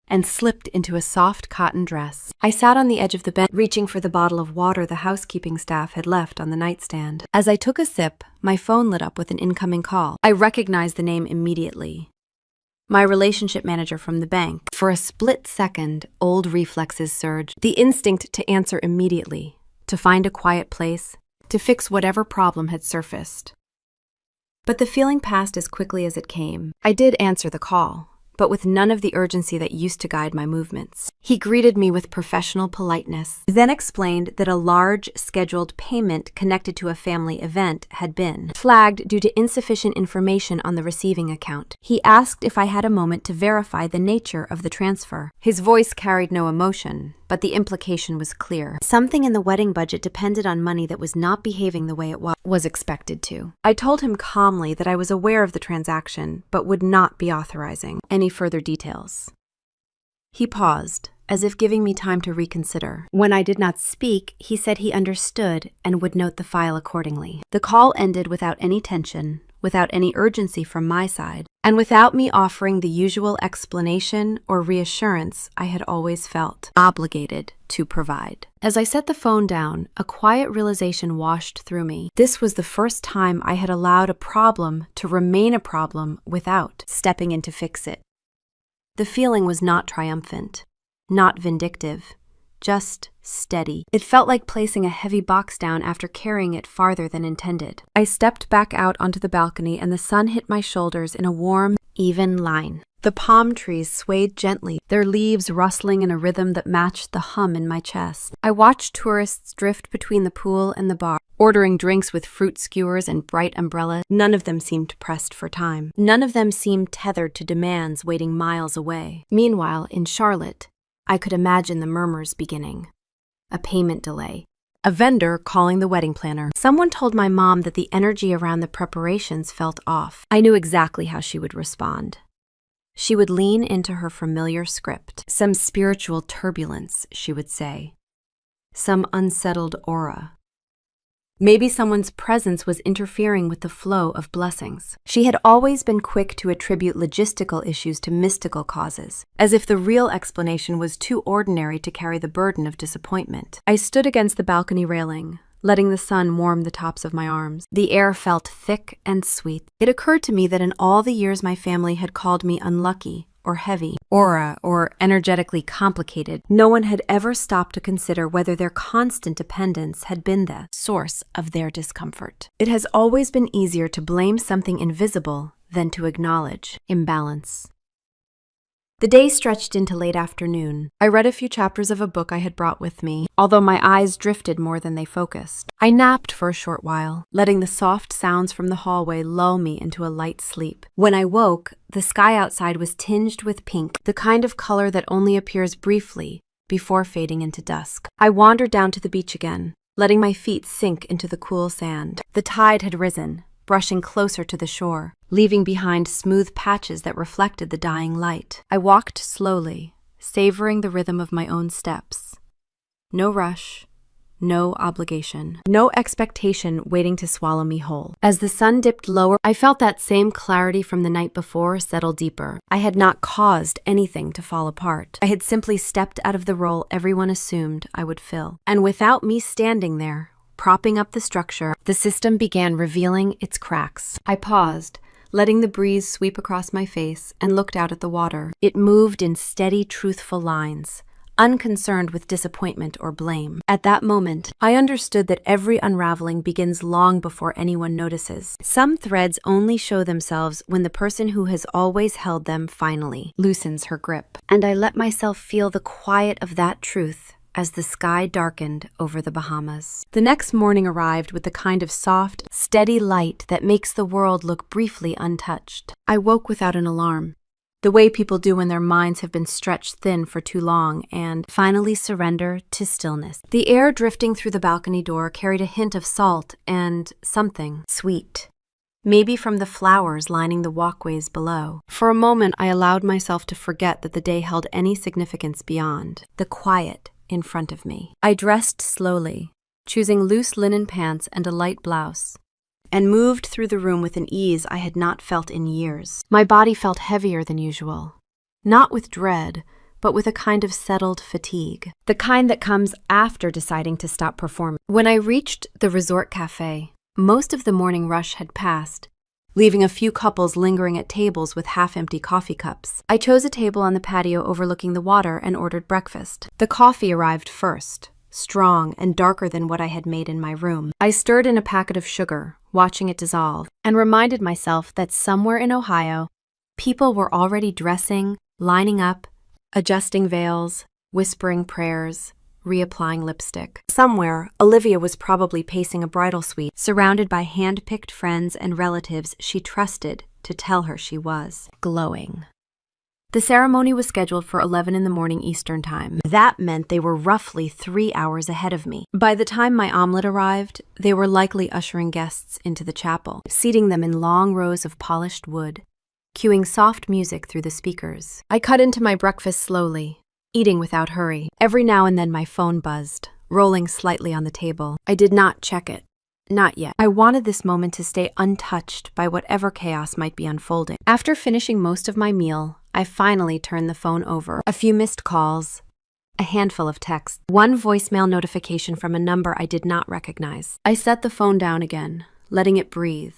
and slipped into a soft cotton dress. I sat on the edge of the bed, reaching for the bottle of water the housekeeping staff had left on the nightstand. As I took a sip, my phone lit up with an incoming call. I recognized the name immediately. My relationship manager from the bank. For a split second, old reflexes surged. The instinct to answer immediately, to find a quiet place, to fix whatever problem had surfaced. But the feeling passed as quickly as it came. I did answer the call, but with none of the urgency that used to guide my movements. He greeted me with professional politeness, then explained that a large scheduled payment connected to a family event had been flagged due to insufficient information on the receiving account. He asked if I had a moment to verify the nature of the transfer. His voice carried no emotion, but the implication was clear. Something in the wedding budget depended on money that was not behaving the way it was expected to. I told him calmly that I was aware of the transaction, but would not be authorizing any further details. He paused, as if giving me time to reconsider. When I did not speak, he said he understood and would note the file accordingly. The call ended without any tension, without any urgency from my side, and without me offering the usual explanation or reassurance I had always felt obligated to provide. As I set the phone down, a quiet realization washed through me. This was the first time I had allowed a problem to remain a problem without stepping in to fix it. The feeling was not triumphant, not vindictive, just steady. It felt like placing a heavy box down after carrying it farther than intended. I stepped back out onto the balcony and the sun hit my shoulders in a warm, even line. The palm trees swayed gently, their leaves rustling in a rhythm that matched the hum in my chest. I watched tourists drift between the pool and the bar, ordering drinks with fruit skewers and bright umbrellas. None of them seemed pressed for time. None of them seemed tethered to demands waiting miles away. Meanwhile, in Charlotte, I could imagine the murmurs beginning. A payment delay. A vendor calling the wedding planner. Someone told my mom that the energy around the preparations felt off. I knew exactly how she would respond. She would lean into her familiar script. Some spiritual turbulence, she would say. Some unsettled aura. Maybe someone's presence was interfering with the flow of blessings. She had always been quick to attribute logistical issues to mystical causes, as if the real explanation was too ordinary to carry the burden of disappointment. I stood against the balcony railing, letting the sun warm the tops of my arms. The air felt thick and sweet. It occurred to me that in all the years my family had called me unlucky, or heavy, aura, or energetically complicated, no one had ever stopped to consider whether their constant dependence had been the source of their discomfort. It has always been easier to blame something invisible than to acknowledge imbalance. The day stretched into late afternoon. I read a few chapters of a book I had brought with me, although my eyes drifted more than they focused. I napped for a short while, letting the soft sounds from the hallway lull me into a light sleep. When I woke, the sky outside was tinged with pink, the kind of color that only appears briefly before fading into dusk. I wandered down to the beach again, letting my feet sink into the cool sand. The tide had risen, brushing closer to the shore, leaving behind smooth patches that reflected the dying light. I walked slowly, savoring the rhythm of my own steps. No rush, no obligation, no expectation waiting to swallow me whole. As the sun dipped lower, I felt that same clarity from the night before settle deeper. I had not caused anything to fall apart. I had simply stepped out of the role everyone assumed I would fill. And without me standing there, propping up the structure, the system began revealing its cracks. I paused, letting the breeze sweep across my face, and looked out at the water. It moved in steady, truthful lines, unconcerned with disappointment or blame. At that moment, I understood that every unraveling begins long before anyone notices. Some threads only show themselves when the person who has always held them finally loosens her grip. And I let myself feel the quiet of that truth as the sky darkened over the Bahamas. The next morning arrived with the kind of soft, steady light that makes the world look briefly untouched. I woke without an alarm, the way people do when their minds have been stretched thin for too long, and finally surrender to stillness. The air drifting through the balcony door carried a hint of salt and something sweet, maybe from the flowers lining the walkways below. For a moment, I allowed myself to forget that the day held any significance beyond the quiet in front of me. I dressed slowly, choosing loose linen pants and a light blouse, and moved through the room with an ease I had not felt in years. My body felt heavier than usual, not with dread, but with a kind of settled fatigue, the kind that comes after deciding to stop performing. When I reached the resort cafe, most of the morning rush had passed, leaving a few couples lingering at tables with half-empty coffee cups. I chose a table on the patio overlooking the water and ordered breakfast. The coffee arrived first, strong and darker than what I had made in my room. I stirred in a packet of sugar, watching it dissolve, and reminded myself that somewhere in Ohio, people were already dressing, lining up, adjusting veils, whispering prayers, reapplying lipstick. Somewhere, Olivia was probably pacing a bridal suite, surrounded by hand-picked friends and relatives she trusted to tell her she was glowing. The ceremony was scheduled for 11 in the morning Eastern Time. That meant they were roughly 3 hours ahead of me. By the time my omelet arrived, they were likely ushering guests into the chapel, seating them in long rows of polished wood, cueing soft music through the speakers. I cut into my breakfast slowly, eating without hurry. Every now and then my phone buzzed, rolling slightly on the table. I did not check it. Not yet. I wanted this moment to stay untouched by whatever chaos might be unfolding. After finishing most of my meal, I finally turned the phone over. A few missed calls, a handful of texts, one voicemail notification from a number I did not recognize. I set the phone down again, letting it breathe,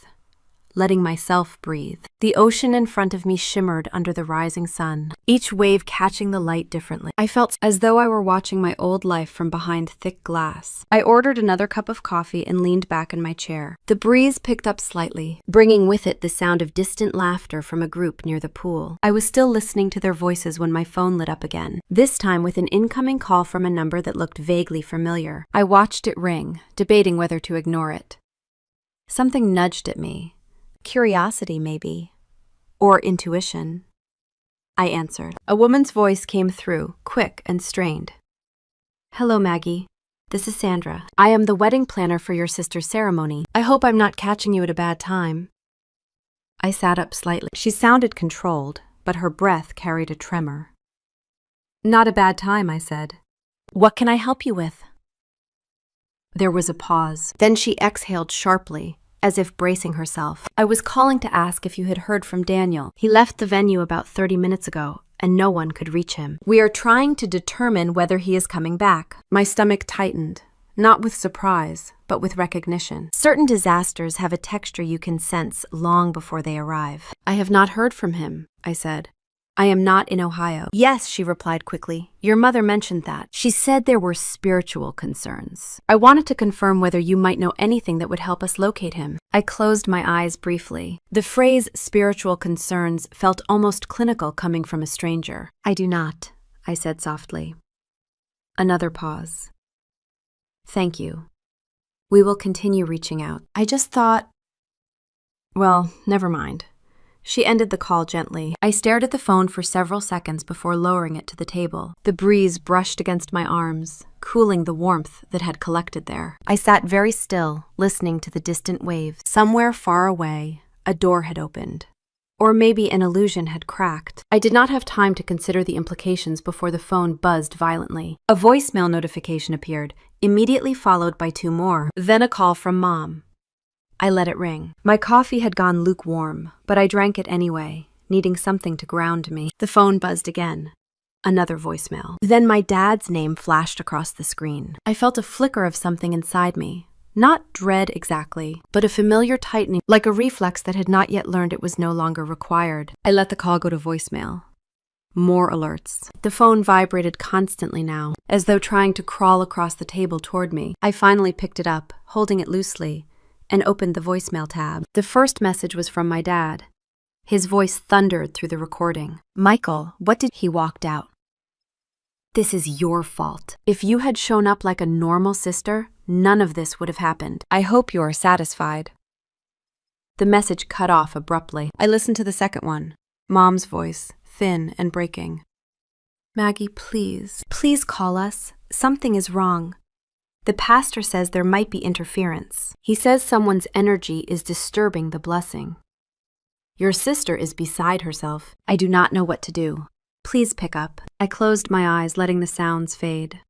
letting myself breathe. The ocean in front of me shimmered under the rising sun, each wave catching the light differently. I felt as though I were watching my old life from behind thick glass. I ordered another cup of coffee and leaned back in my chair. The breeze picked up slightly, bringing with it the sound of distant laughter from a group near the pool. I was still listening to their voices when my phone lit up again, this time with an incoming call from a number that looked vaguely familiar. I watched it ring, debating whether to ignore it. Something nudged at me. Curiosity, maybe. Or intuition. I answered. A woman's voice came through, quick and strained. "Hello, Maggie. This is Sandra. I am the wedding planner for your sister's ceremony. I hope I'm not catching you at a bad time." I sat up slightly. She sounded controlled, but her breath carried a tremor. "Not a bad time," I said. "What can I help you with?" There was a pause. Then she exhaled sharply, as if bracing herself. "I was calling to ask if you had heard from Daniel. He left the venue about 30 minutes ago, and no one could reach him. We are trying to determine whether he is coming back." My stomach tightened, not with surprise, but with recognition. Certain disasters have a texture you can sense long before they arrive. "I have not heard from him," I said. "I am not in Ohio." "Yes," she replied quickly. "Your mother mentioned that. She said there were spiritual concerns. I wanted to confirm whether you might know anything that would help us locate him." I closed my eyes briefly. The phrase spiritual concerns felt almost clinical coming from a stranger. "I do not," I said softly. Another pause. "Thank you. We will continue reaching out. I just thought... Well, never mind." She ended the call gently. I stared at the phone for several seconds before lowering it to the table. The breeze brushed against my arms, cooling the warmth that had collected there. I sat very still, listening to the distant waves. Somewhere far away, a door had opened. Or maybe an illusion had cracked. I did not have time to consider the implications before the phone buzzed violently. A voicemail notification appeared, immediately followed by 2 more, then a call from Mom. I let it ring. My coffee had gone lukewarm, but I drank it anyway, needing something to ground me. The phone buzzed again. Another voicemail. Then my dad's name flashed across the screen. I felt a flicker of something inside me. Not dread exactly, but a familiar tightening, like a reflex that had not yet learned it was no longer required. I let the call go to voicemail. More alerts. The phone vibrated constantly now, as though trying to crawl across the table toward me. I finally picked it up, holding it loosely, and opened the voicemail tab. The first message was from my dad. His voice thundered through the recording. "Michael, what did—" He walked out. "This is your fault. If you had shown up like a normal sister, none of this would have happened. I hope you are satisfied." The message cut off abruptly. I listened to the second one. Mom's voice, thin and breaking. "Maggie, please call us. Something is wrong. The pastor says there might be interference. He says someone's energy is disturbing the blessing. Your sister is beside herself. I do not know what to do. Please pick up." I closed my eyes, letting the sounds fade.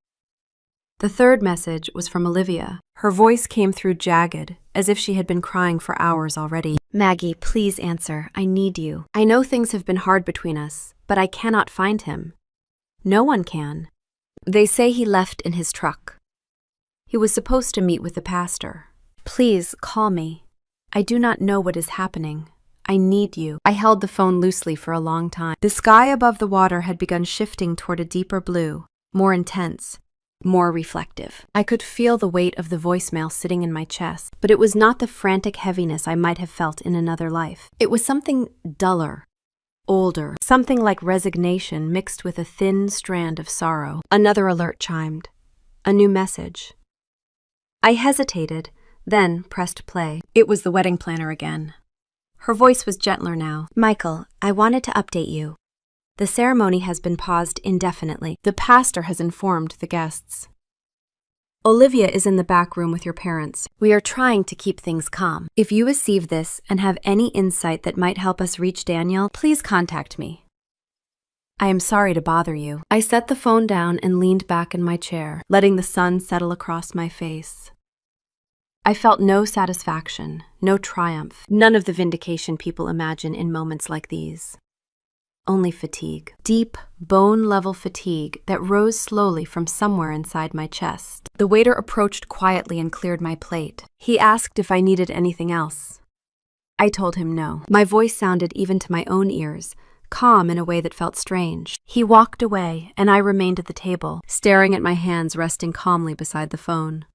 The third message was from Olivia. Her voice came through jagged, as if she had been crying for hours already. "Maggie, please answer. I need you. I know things have been hard between us, but I cannot find him. No one can. They say he left in his truck. He was supposed to meet with the pastor. Please call me. I do not know what is happening. I need you." I held the phone loosely for a long time. The sky above the water had begun shifting toward a deeper blue, more intense, more reflective. I could feel the weight of the voicemail sitting in my chest, but it was not the frantic heaviness I might have felt in another life. It was something duller, older, something like resignation mixed with a thin strand of sorrow. Another alert chimed. A new message. I hesitated, then pressed play. It was the wedding planner again. Her voice was gentler now. "Michael, I wanted to update you. The ceremony has been paused indefinitely. The pastor has informed the guests. Olivia is in the back room with your parents. We are trying to keep things calm. If you receive this and have any insight that might help us reach Daniel, please contact me. I am sorry to bother you." I set the phone down and leaned back in my chair, letting the sun settle across my face. I felt no satisfaction, no triumph, none of the vindication people imagine in moments like these. Only fatigue. Deep, bone-level fatigue that rose slowly from somewhere inside my chest. The waiter approached quietly and cleared my plate. He asked if I needed anything else. I told him no. My voice sounded even to my own ears, calm in a way that felt strange. He walked away, and I remained at the table, staring at my hands resting calmly beside the phone.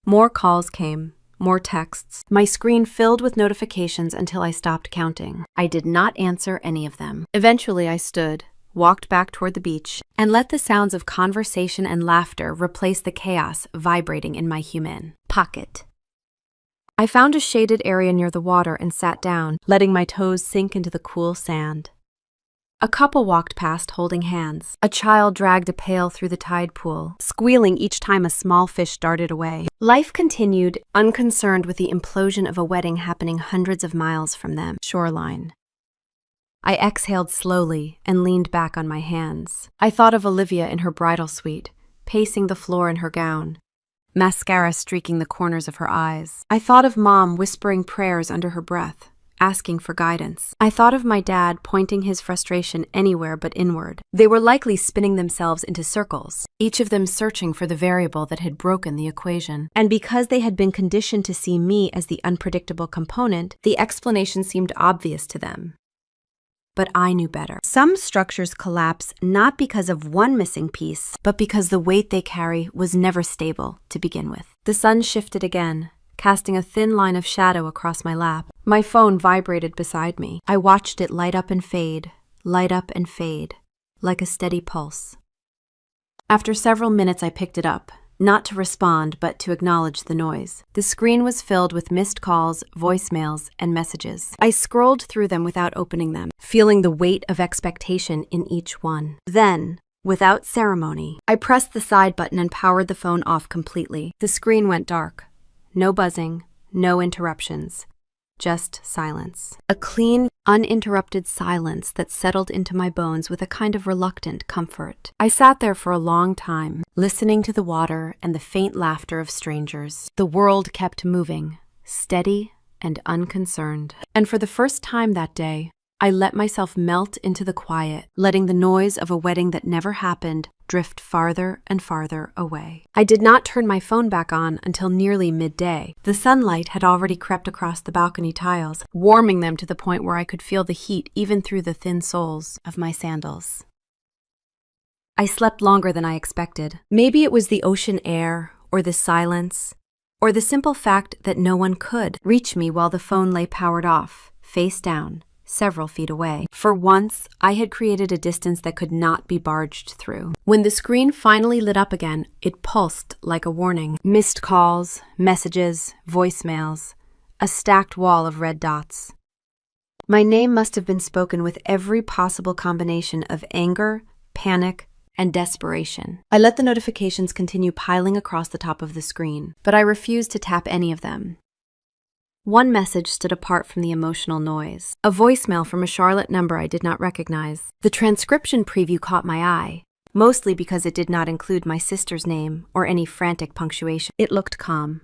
More calls came, more texts. My screen filled with notifications until I stopped counting. I did not answer any of them. Eventually, I stood, walked back toward the beach, and let the sounds of conversation and laughter replace the chaos vibrating in my human pocket. I found a shaded area near the water and sat down, letting my toes sink into the cool sand. A couple walked past holding hands. A child dragged a pail through the tide pool, squealing each time a small fish darted away. Life continued, unconcerned with the implosion of a wedding happening hundreds of miles from them. Shoreline. I exhaled slowly and leaned back on my hands. I thought of Olivia in her bridal suite, pacing the floor in her gown, mascara streaking the corners of her eyes. I thought of Mom whispering prayers under her breath, asking for guidance. I thought of my dad pointing his frustration anywhere but inward. They were likely spinning themselves into circles, each of them searching for the variable that had broken the equation. And because they had been conditioned to see me as the unpredictable component, the explanation seemed obvious to them. But I knew better. Some structures collapse not because of one missing piece, but because the weight they carry was never stable to begin with. The sun shifted again, casting a thin line of shadow across my lap. My phone vibrated beside me. I watched it light up and fade, like a steady pulse. After several minutes, I picked it up, not to respond, but to acknowledge the noise. The screen was filled with missed calls, voicemails, and messages. I scrolled through them without opening them, feeling the weight of expectation in each one. Then, without ceremony, I pressed the side button and powered the phone off completely. The screen went dark. No buzzing, no interruptions, just silence. A clean, uninterrupted silence that settled into my bones with a kind of reluctant comfort. I sat there for a long time, listening to the water and the faint laughter of strangers. The world kept moving, steady and unconcerned. And for the first time that day, I let myself melt into the quiet, letting the noise of a wedding that never happened drift farther and farther away. I did not turn my phone back on until nearly midday. The sunlight had already crept across the balcony tiles, warming them to the point where I could feel the heat even through the thin soles of my sandals. I slept longer than I expected. Maybe it was the ocean air, or the silence, or the simple fact that no one could reach me while the phone lay powered off, face down, several feet away. For once, I had created a distance that could not be barged through. When the screen finally lit up again, it pulsed like a warning. Missed calls, messages, voicemails, a stacked wall of red dots. My name must have been spoken with every possible combination of anger, panic, and desperation. I let the notifications continue piling across the top of the screen, but I refused to tap any of them. One message stood apart from the emotional noise, a voicemail from a Charlotte number I did not recognize. The transcription preview caught my eye, mostly because it did not include my sister's name or any frantic punctuation. It looked calm,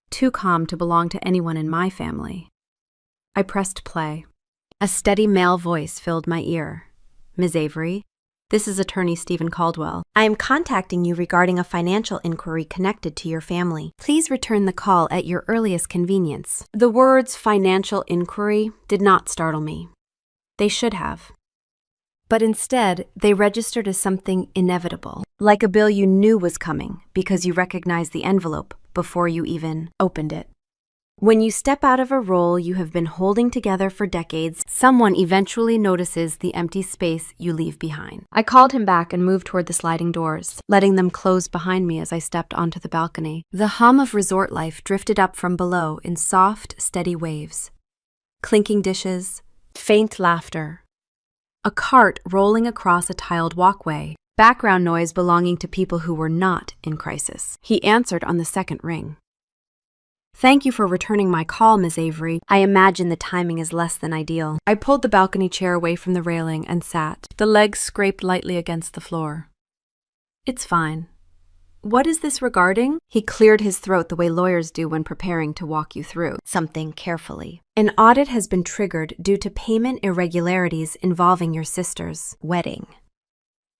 too calm to belong to anyone in my family. I pressed play. A steady male voice filled my ear. "Ms. Avery, this is attorney Stephen Caldwell. I am contacting you regarding a financial inquiry connected to your family. Please return the call at your earliest convenience." The words financial inquiry did not startle me. They should have. But instead, they registered as something inevitable, like a bill you knew was coming because you recognized the envelope before you even opened it. When you step out of a role you have been holding together for decades, someone eventually notices the empty space you leave behind. I called him back and moved toward the sliding doors, letting them close behind me as I stepped onto the balcony. The hum of resort life drifted up from below in soft, steady waves. Clinking dishes, faint laughter. A cart rolling across a tiled walkway. Background noise belonging to people who were not in crisis. He answered on the second ring. "Thank you for returning my call, Ms. Avery. I imagine the timing is less than ideal." I pulled the balcony chair away from the railing and sat. The legs scraped lightly against the floor. "It's fine. What is this regarding?" He cleared his throat the way lawyers do when preparing to walk you through something carefully. "An audit has been triggered due to payment irregularities involving your sister's wedding.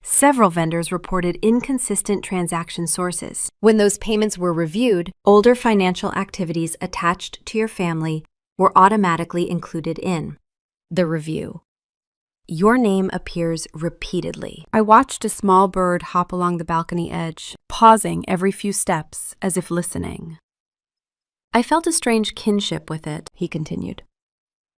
Several vendors reported inconsistent transaction sources. When those payments were reviewed, older financial activities attached to your family were automatically included in the review. Your name appears repeatedly." I watched a small bird hop along the balcony edge, pausing every few steps as if listening. "I felt a strange kinship with it," he continued.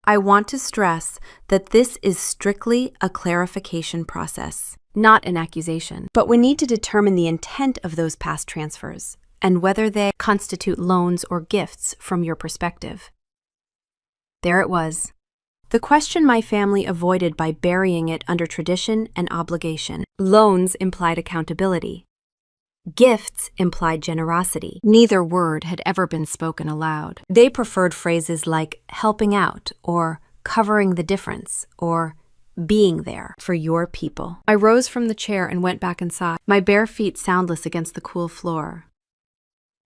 "I want to stress that this is strictly a clarification process, not an accusation. But we need to determine the intent of those past transfers and whether they constitute loans or gifts from your perspective." There it was. The question my family avoided by burying it under tradition and obligation. Loans implied accountability. Gifts implied generosity. Neither word had ever been spoken aloud. They preferred phrases like helping out or covering the difference or being there for your people. I rose from the chair and went back inside, my bare feet soundless against the cool floor.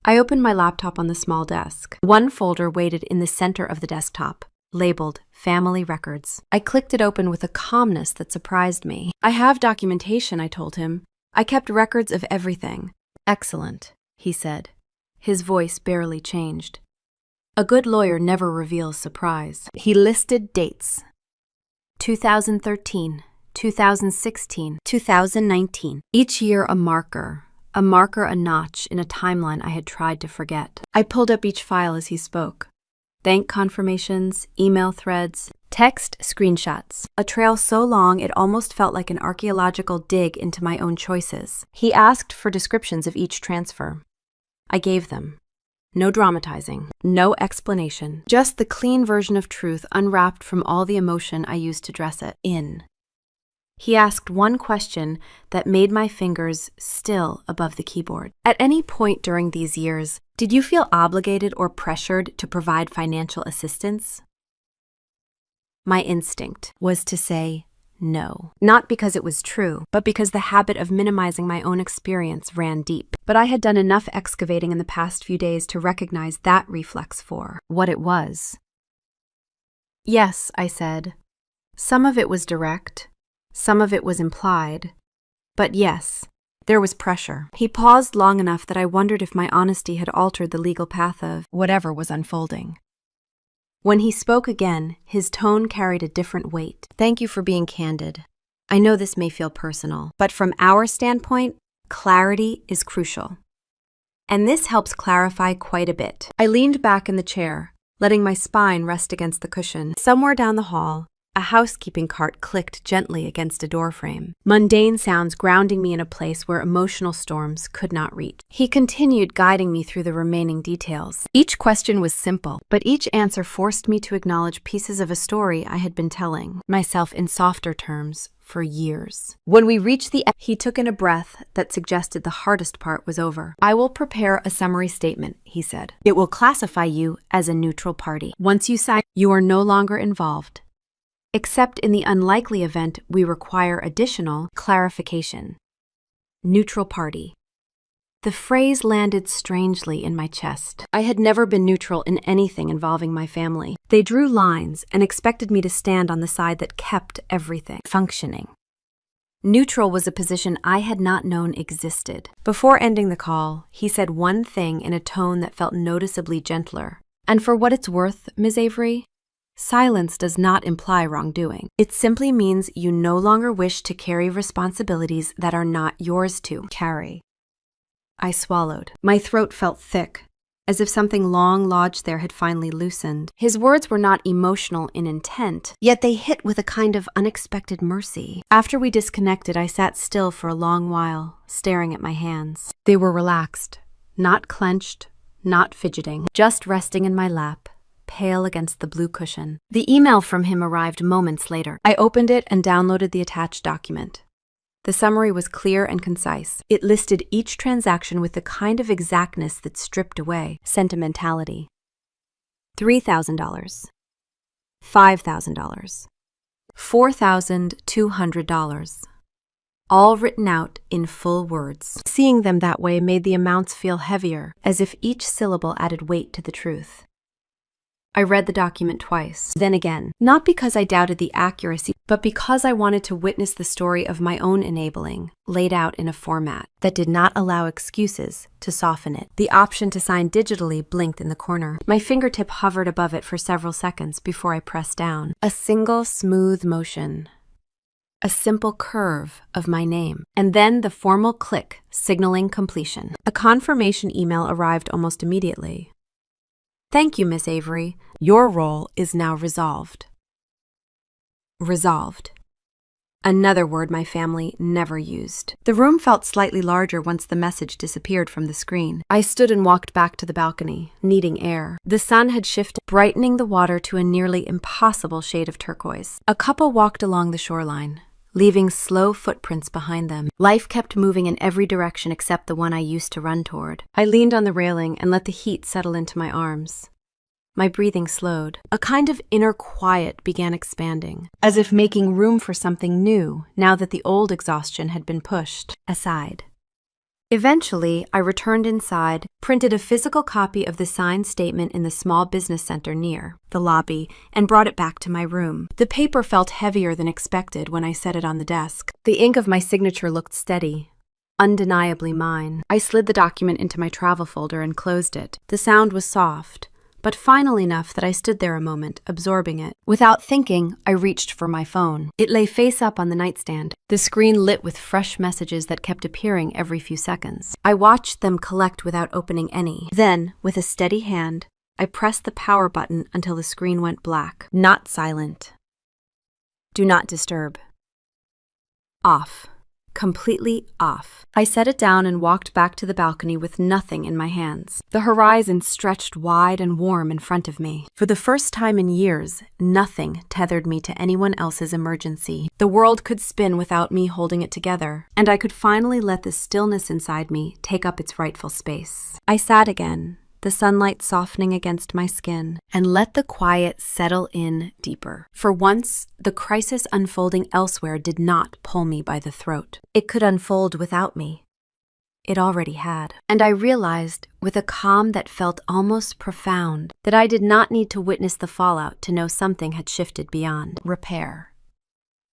I opened my laptop on the small desk. One folder waited in the center of the desktop, labeled Family Records. I clicked it open with a calmness that surprised me. "I have documentation," I told him. "I kept records of everything." "Excellent," he said. His voice barely changed. A good lawyer never reveals surprise. He listed dates. 2013, 2016, 2019. Each year a marker, a notch in a timeline I had tried to forget. I pulled up each file as he spoke. Bank confirmations, email threads, text screenshots. A trail so long it almost felt like an archaeological dig into my own choices. He asked for descriptions of each transfer. I gave them. No dramatizing, no explanation, just the clean version of truth unwrapped from all the emotion I used to dress it in. He asked one question that made my fingers still above the keyboard. "At any point during these years, did you feel obligated or pressured to provide financial assistance?" My instinct was to say no. Not because it was true, but because the habit of minimizing my own experience ran deep. But I had done enough excavating in the past few days to recognize that reflex for what it was. Yes, I said. Some of it was direct, some of it was implied, but yes, there was pressure. He paused long enough that I wondered if my honesty had altered the legal path of whatever was unfolding. When he spoke again, his tone carried a different weight. Thank you for being candid. I know this may feel personal, but from our standpoint, clarity is crucial. And this helps clarify quite a bit. I leaned back in the chair, letting my spine rest against the cushion. Somewhere down the hall, a housekeeping cart clicked gently against a doorframe, mundane sounds grounding me in a place where emotional storms could not reach. He continued guiding me through the remaining details. Each question was simple, but each answer forced me to acknowledge pieces of a story I had been telling myself in softer terms for years. When we reached the end, he took in a breath that suggested the hardest part was over. I will prepare a summary statement, he said. It will classify you as a neutral party. Once you sign, you are no longer involved. Except in the unlikely event we require additional clarification. Neutral party. The phrase landed strangely in my chest. I had never been neutral in anything involving my family. They drew lines and expected me to stand on the side that kept everything functioning. Neutral was a position I had not known existed. Before ending the call, he said one thing in a tone that felt noticeably gentler. And for what it's worth, Ms. Avery, silence does not imply wrongdoing. It simply means you no longer wish to carry responsibilities that are not yours to carry. I swallowed. My throat felt thick, as if something long lodged there had finally loosened. His words were not emotional in intent, yet they hit with a kind of unexpected mercy. After we disconnected, I sat still for a long while, staring at my hands. They were relaxed, not clenched, not fidgeting, just resting in my lap, pale against the blue cushion. The email from him arrived moments later. I opened it and downloaded the attached document. The summary was clear and concise. It listed each transaction with the kind of exactness that stripped away sentimentality. $3,000, $5,000, $4,200. All written out in full words. Seeing them that way made the amounts feel heavier, as if each syllable added weight to the truth. I read the document twice, then again, not because I doubted the accuracy, but because I wanted to witness the story of my own enabling, laid out in a format that did not allow excuses to soften it. The option to sign digitally blinked in the corner. My fingertip hovered above it for several seconds before I pressed down. A single smooth motion. A simple curve of my name, and then the formal click signaling completion. A confirmation email arrived almost immediately. Thank you, Miss Avery. Your role is now resolved. Resolved. Another word my family never used. The room felt slightly larger once the message disappeared from the screen. I stood and walked back to the balcony, needing air. The sun had shifted, brightening the water to a nearly impossible shade of turquoise. A couple walked along the shoreline, leaving slow footprints behind them. Life kept moving in every direction except the one I used to run toward. I leaned on the railing and let the heat settle into my arms. My breathing slowed. A kind of inner quiet began expanding, as if making room for something new now that the old exhaustion had been pushed aside. Eventually, I returned inside, printed a physical copy of the signed statement in the small business center near the lobby, and brought it back to my room. The paper felt heavier than expected when I set it on the desk. The ink of my signature looked steady, undeniably mine. I slid the document into my travel folder and closed it. The sound was soft, but final enough that I stood there a moment, absorbing it. Without thinking, I reached for my phone. It lay face up on the nightstand, the screen lit with fresh messages that kept appearing every few seconds. I watched them collect without opening any. Then, with a steady hand, I pressed the power button until the screen went black. Not silent. Do not disturb. Off. Completely off. I set it down and walked back to the balcony with nothing in my hands. The horizon stretched wide and warm in front of me. For the first time in years, nothing tethered me to anyone else's emergency. The world could spin without me holding it together, and I could finally let the stillness inside me take up its rightful space. I sat again, the sunlight softening against my skin, and let the quiet settle in deeper. For once, the crisis unfolding elsewhere did not pull me by the throat. It could unfold without me. It already had. And I realized, with a calm that felt almost profound, that I did not need to witness the fallout to know something had shifted beyond repair.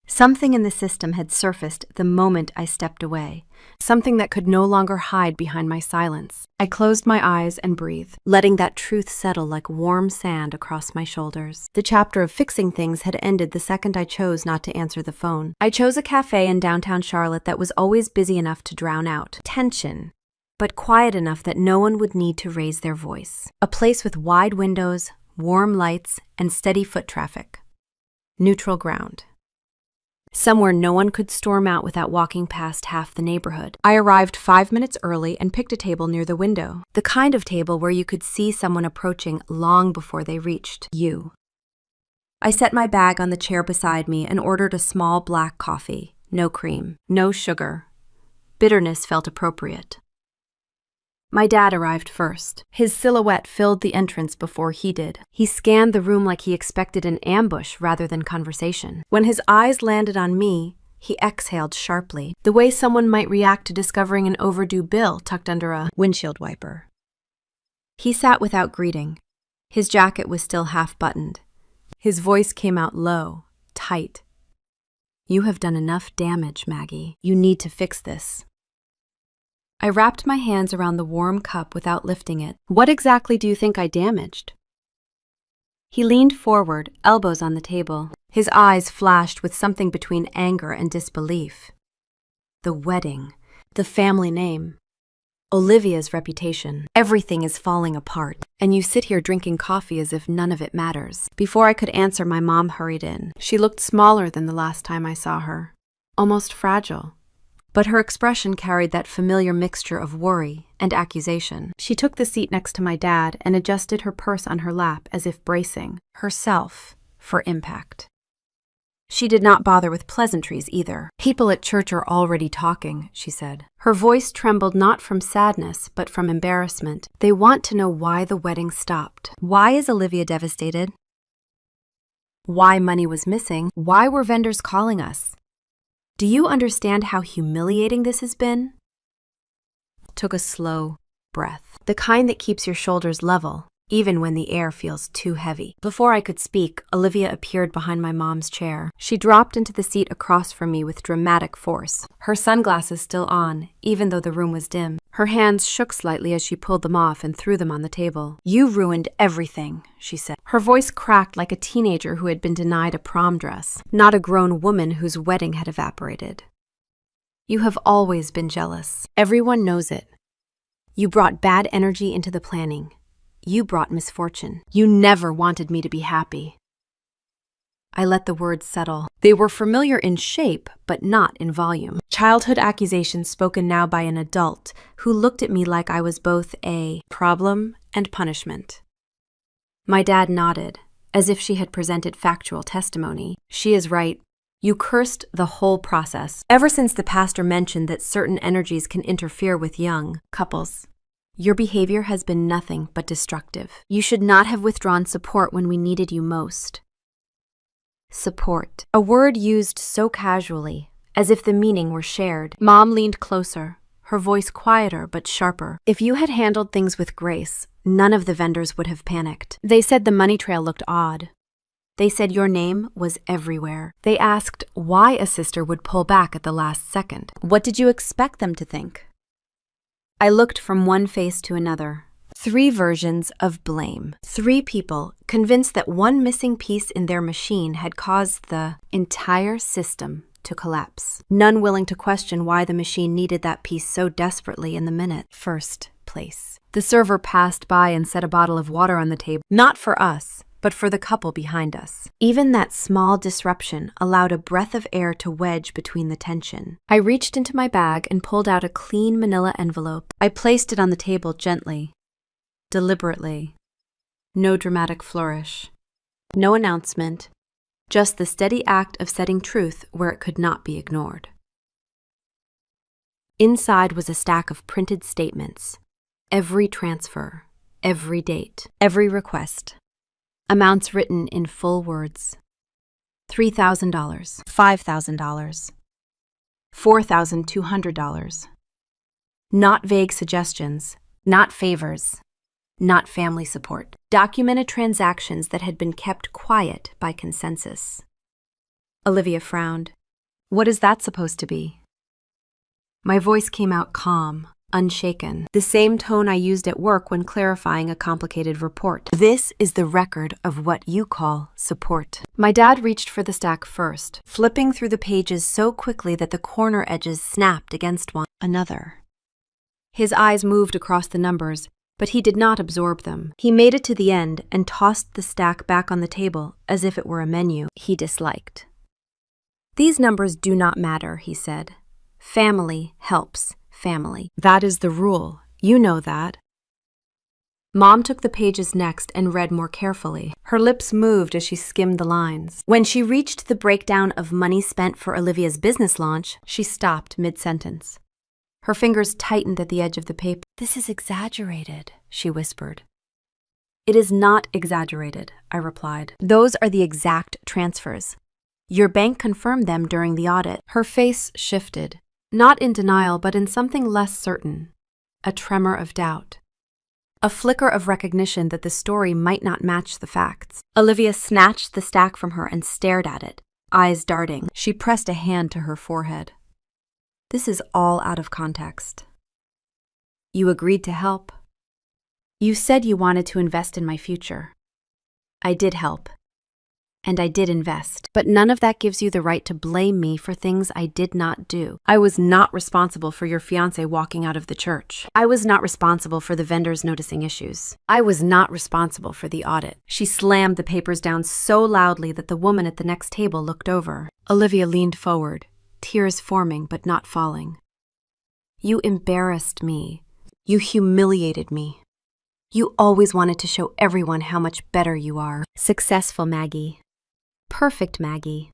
Something in the system had surfaced the moment I stepped away, something that could no longer hide behind my silence. I closed my eyes and breathed, letting that truth settle like warm sand across my shoulders. The chapter of fixing things had ended the second I chose not to answer the phone. I chose a cafe in downtown Charlotte that was always busy enough to drown out tension, but quiet enough that no one would need to raise their voice. A place with wide windows, warm lights, and steady foot traffic. Neutral ground. Somewhere no one could storm out without walking past half the neighborhood. I arrived 5 minutes early and picked a table near the window, the kind of table where you could see someone approaching long before they reached you. I set my bag on the chair beside me and ordered a small black coffee. No cream, no sugar. Bitterness felt appropriate. My dad arrived first. His silhouette filled the entrance before he did. He scanned the room like he expected an ambush rather than conversation. When his eyes landed on me, he exhaled sharply, the way someone might react to discovering an overdue bill tucked under a windshield wiper. He sat without greeting. His jacket was still half-buttoned. His voice came out low, tight. "You have done enough damage, Maggie. You need to fix this." I wrapped my hands around the warm cup without lifting it. "What exactly do you think I damaged?" He leaned forward, elbows on the table. His eyes flashed with something between anger and disbelief. The wedding, the family name, Olivia's reputation. Everything is falling apart, and you sit here drinking coffee as if none of it matters. Before I could answer, my mom hurried in. She looked smaller than the last time I saw her, almost fragile. But her expression carried that familiar mixture of worry and accusation. She took the seat next to my dad and adjusted her purse on her lap as if bracing herself for impact. She did not bother with pleasantries either. "People at church are already talking," she said. Her voice trembled not from sadness, but from embarrassment. "They want to know why the wedding stopped. Why is Olivia devastated? Why money was missing? Why were vendors calling us? Do you understand how humiliating this has been?" Took a slow breath, the kind that keeps your shoulders level, even when the air feels too heavy. Before I could speak, Olivia appeared behind my mom's chair. She dropped into the seat across from me with dramatic force, her sunglasses still on, even though the room was dim. Her hands shook slightly as she pulled them off and threw them on the table. "You ruined everything," she said. Her voice cracked like a teenager who had been denied a prom dress, not a grown woman whose wedding had evaporated. "You have always been jealous. Everyone knows it. You brought bad energy into the planning. You brought misfortune. You never wanted me to be happy." I let the words settle. They were familiar in shape, but not in volume. Childhood accusations spoken now by an adult who looked at me like I was both a problem and punishment. My dad nodded, as if she had presented factual testimony. "She is right. You cursed the whole process. Ever since the pastor mentioned that certain energies can interfere with young couples, your behavior has been nothing but destructive. You should not have withdrawn support when we needed you most." Support. A word used so casually, as if the meaning were shared. Mom leaned closer, her voice quieter but sharper. "If you had handled things with grace, none of the vendors would have panicked. They said the money trail looked odd. They said your name was everywhere. They asked why a sister would pull back at the last second. What did you expect them to think?" I looked from one face to another. 3 versions of blame. 3 people convinced that one missing piece in their machine had caused the entire system to collapse. None willing to question why the machine needed that piece so desperately in the first place. The server passed by and set a bottle of water on the table, not for us, but for the couple behind us. Even that small disruption allowed a breath of air to wedge between the tension. I reached into my bag and pulled out a clean manila envelope. I placed it on the table gently, deliberately. No dramatic flourish. No announcement. Just the steady act of setting truth where it could not be ignored. Inside was a stack of printed statements. Every transfer, every date, every request. Amounts written in full words. $3,000, $5,000, $4,200. Not vague suggestions, not favors, not family support. Documented transactions that had been kept quiet by consensus. Olivia frowned. What is that supposed to be? My voice came out calm, unshaken, the same tone I used at work when clarifying a complicated report. This is the record of what you call support. My dad reached for the stack first, flipping through the pages so quickly that the corner edges snapped against one another. His eyes moved across the numbers, but he did not absorb them. He made it to the end and tossed the stack back on the table as if it were a menu he disliked. These numbers do not matter, he said. Family helps family. That is the rule. You know that. Mom took the pages next and read more carefully. Her lips moved as she skimmed the lines. When she reached the breakdown of money spent for Olivia's business launch, she stopped mid-sentence. Her fingers tightened at the edge of the paper. This is exaggerated, she whispered. It is not exaggerated, I replied. Those are the exact transfers. Your bank confirmed them during the audit. Her face shifted, not in denial, but in something less certain. A tremor of doubt. A flicker of recognition that the story might not match the facts. Olivia snatched the stack from her and stared at it, eyes darting. She pressed a hand to her forehead. This is all out of context. You agreed to help. You said you wanted to invest in my future. I did help. And I did invest. But none of that gives you the right to blame me for things I did not do. I was not responsible for your fiancé walking out of the church. I was not responsible for the vendors noticing issues. I was not responsible for the audit. She slammed the papers down so loudly that the woman at the next table looked over. Olivia leaned forward, tears forming but not falling. You embarrassed me. You humiliated me. You always wanted to show everyone how much better you are. Successful Maggie. Perfect Maggie.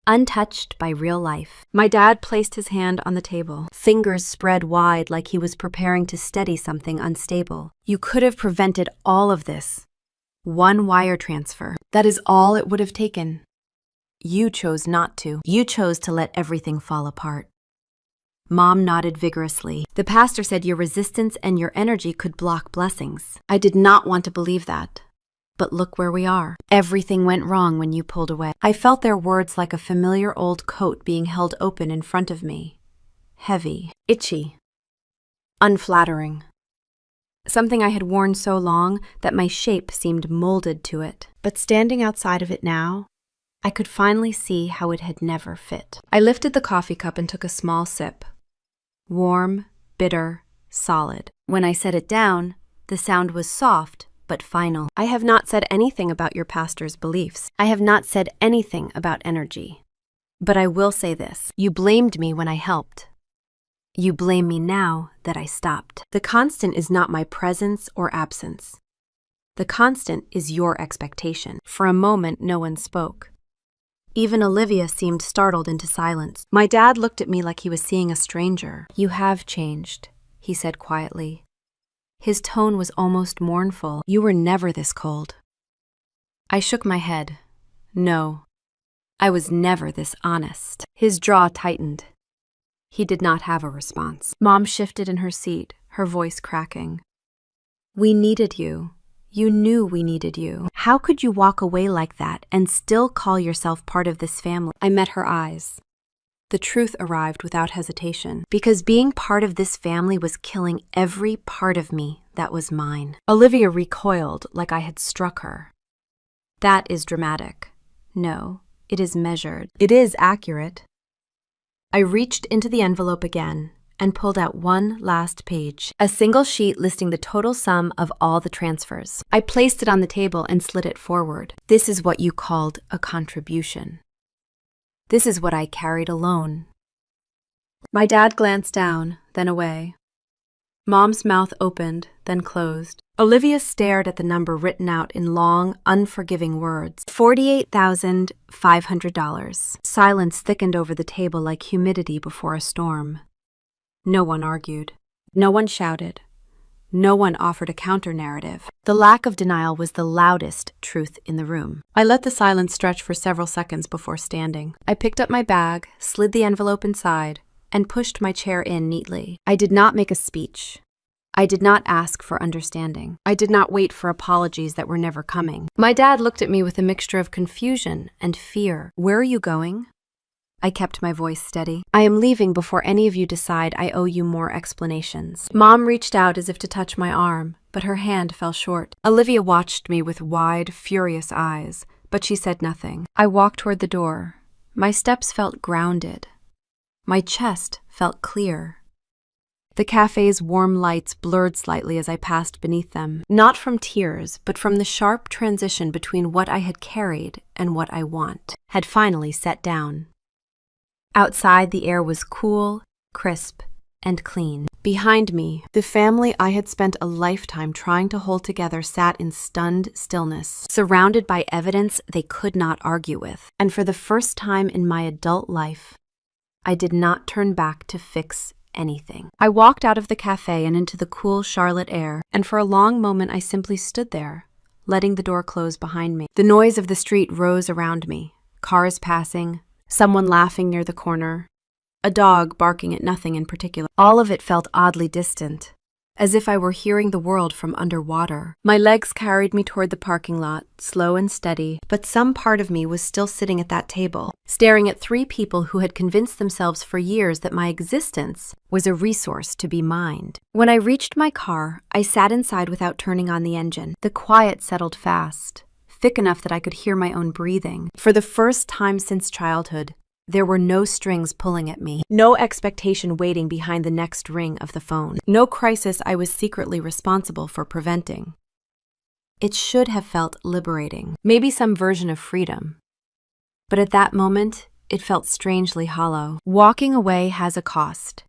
Untouched by real life. My dad placed his hand on the table, fingers spread wide like he was preparing to steady something unstable. You could have prevented all of this. One wire transfer. That is all it would have taken. You chose not to. You chose to let everything fall apart. Mom nodded vigorously. The pastor said your resistance and your energy could block blessings. I did not want to believe that. But look where we are. Everything went wrong when you pulled away. I felt their words like a familiar old coat being held open in front of me. Heavy, itchy, unflattering. Something I had worn so long that my shape seemed molded to it. But standing outside of it now, I could finally see how it had never fit. I lifted the coffee cup and took a small sip. Warm, bitter, solid. When I set it down, the sound was soft but final. I have not said anything about your pastor's beliefs. I have not said anything about energy. But I will say this. You blamed me when I helped. You blame me now that I stopped. The constant is not my presence or absence. The constant is your expectation. For a moment, no one spoke. Even Olivia seemed startled into silence. My dad looked at me like he was seeing a stranger. You have changed, he said quietly. His tone was almost mournful. You were never this cold. I shook my head. No, I was never this honest. His jaw tightened. He did not have a response. Mom shifted in her seat, her voice cracking. We needed you. You knew we needed you. How could you walk away like that and still call yourself part of this family? I met her eyes. The truth arrived without hesitation, because being part of this family was killing every part of me that was mine. Olivia recoiled like I had struck her. That is dramatic. No, it is measured. It is accurate. I reached into the envelope again and pulled out one last page, a single sheet listing the total sum of all the transfers. I placed it on the table and slid it forward. This is what you called a contribution. This is what I carried alone. My dad glanced down, then away. Mom's mouth opened, then closed. Olivia stared at the number written out in long, unforgiving words. $48,500. Silence thickened over the table like humidity before a storm. No one argued. No one shouted. No one offered a counter-narrative. The lack of denial was the loudest truth in the room. I let the silence stretch for several seconds before standing. I picked up my bag, slid the envelope inside, and pushed my chair in neatly. I did not make a speech. I did not ask for understanding. I did not wait for apologies that were never coming. My dad looked at me with a mixture of confusion and fear. "Where are you going?" I kept my voice steady. "I am leaving before any of you decide I owe you more explanations." Mom reached out as if to touch my arm, but her hand fell short. Olivia watched me with wide, furious eyes, but she said nothing. I walked toward the door. My steps felt grounded. My chest felt clear. The cafe's warm lights blurred slightly as I passed beneath them, not from tears, but from the sharp transition between what I had carried and what I had finally set down. Outside, the air was cool, crisp, and clean. Behind me, the family I had spent a lifetime trying to hold together sat in stunned stillness, surrounded by evidence they could not argue with. And for the first time in my adult life, I did not turn back to fix anything. I walked out of the cafe and into the cool Charlotte air, and for a long moment I simply stood there, letting the door close behind me. The noise of the street rose around me, cars passing, someone laughing near the corner, a dog barking at nothing in particular. All of it felt oddly distant, as if I were hearing the world from underwater. My legs carried me toward the parking lot, slow and steady, but some part of me was still sitting at that table, staring at three people who had convinced themselves for years that my existence was a resource to be mined. When I reached my car, I sat inside without turning on the engine. The quiet settled fast, thick enough that I could hear my own breathing. For the first time since childhood, there were no strings pulling at me, no expectation waiting behind the next ring of the phone, no crisis I was secretly responsible for preventing. It should have felt liberating, maybe some version of freedom. But at that moment, it felt strangely hollow. Walking away has a cost.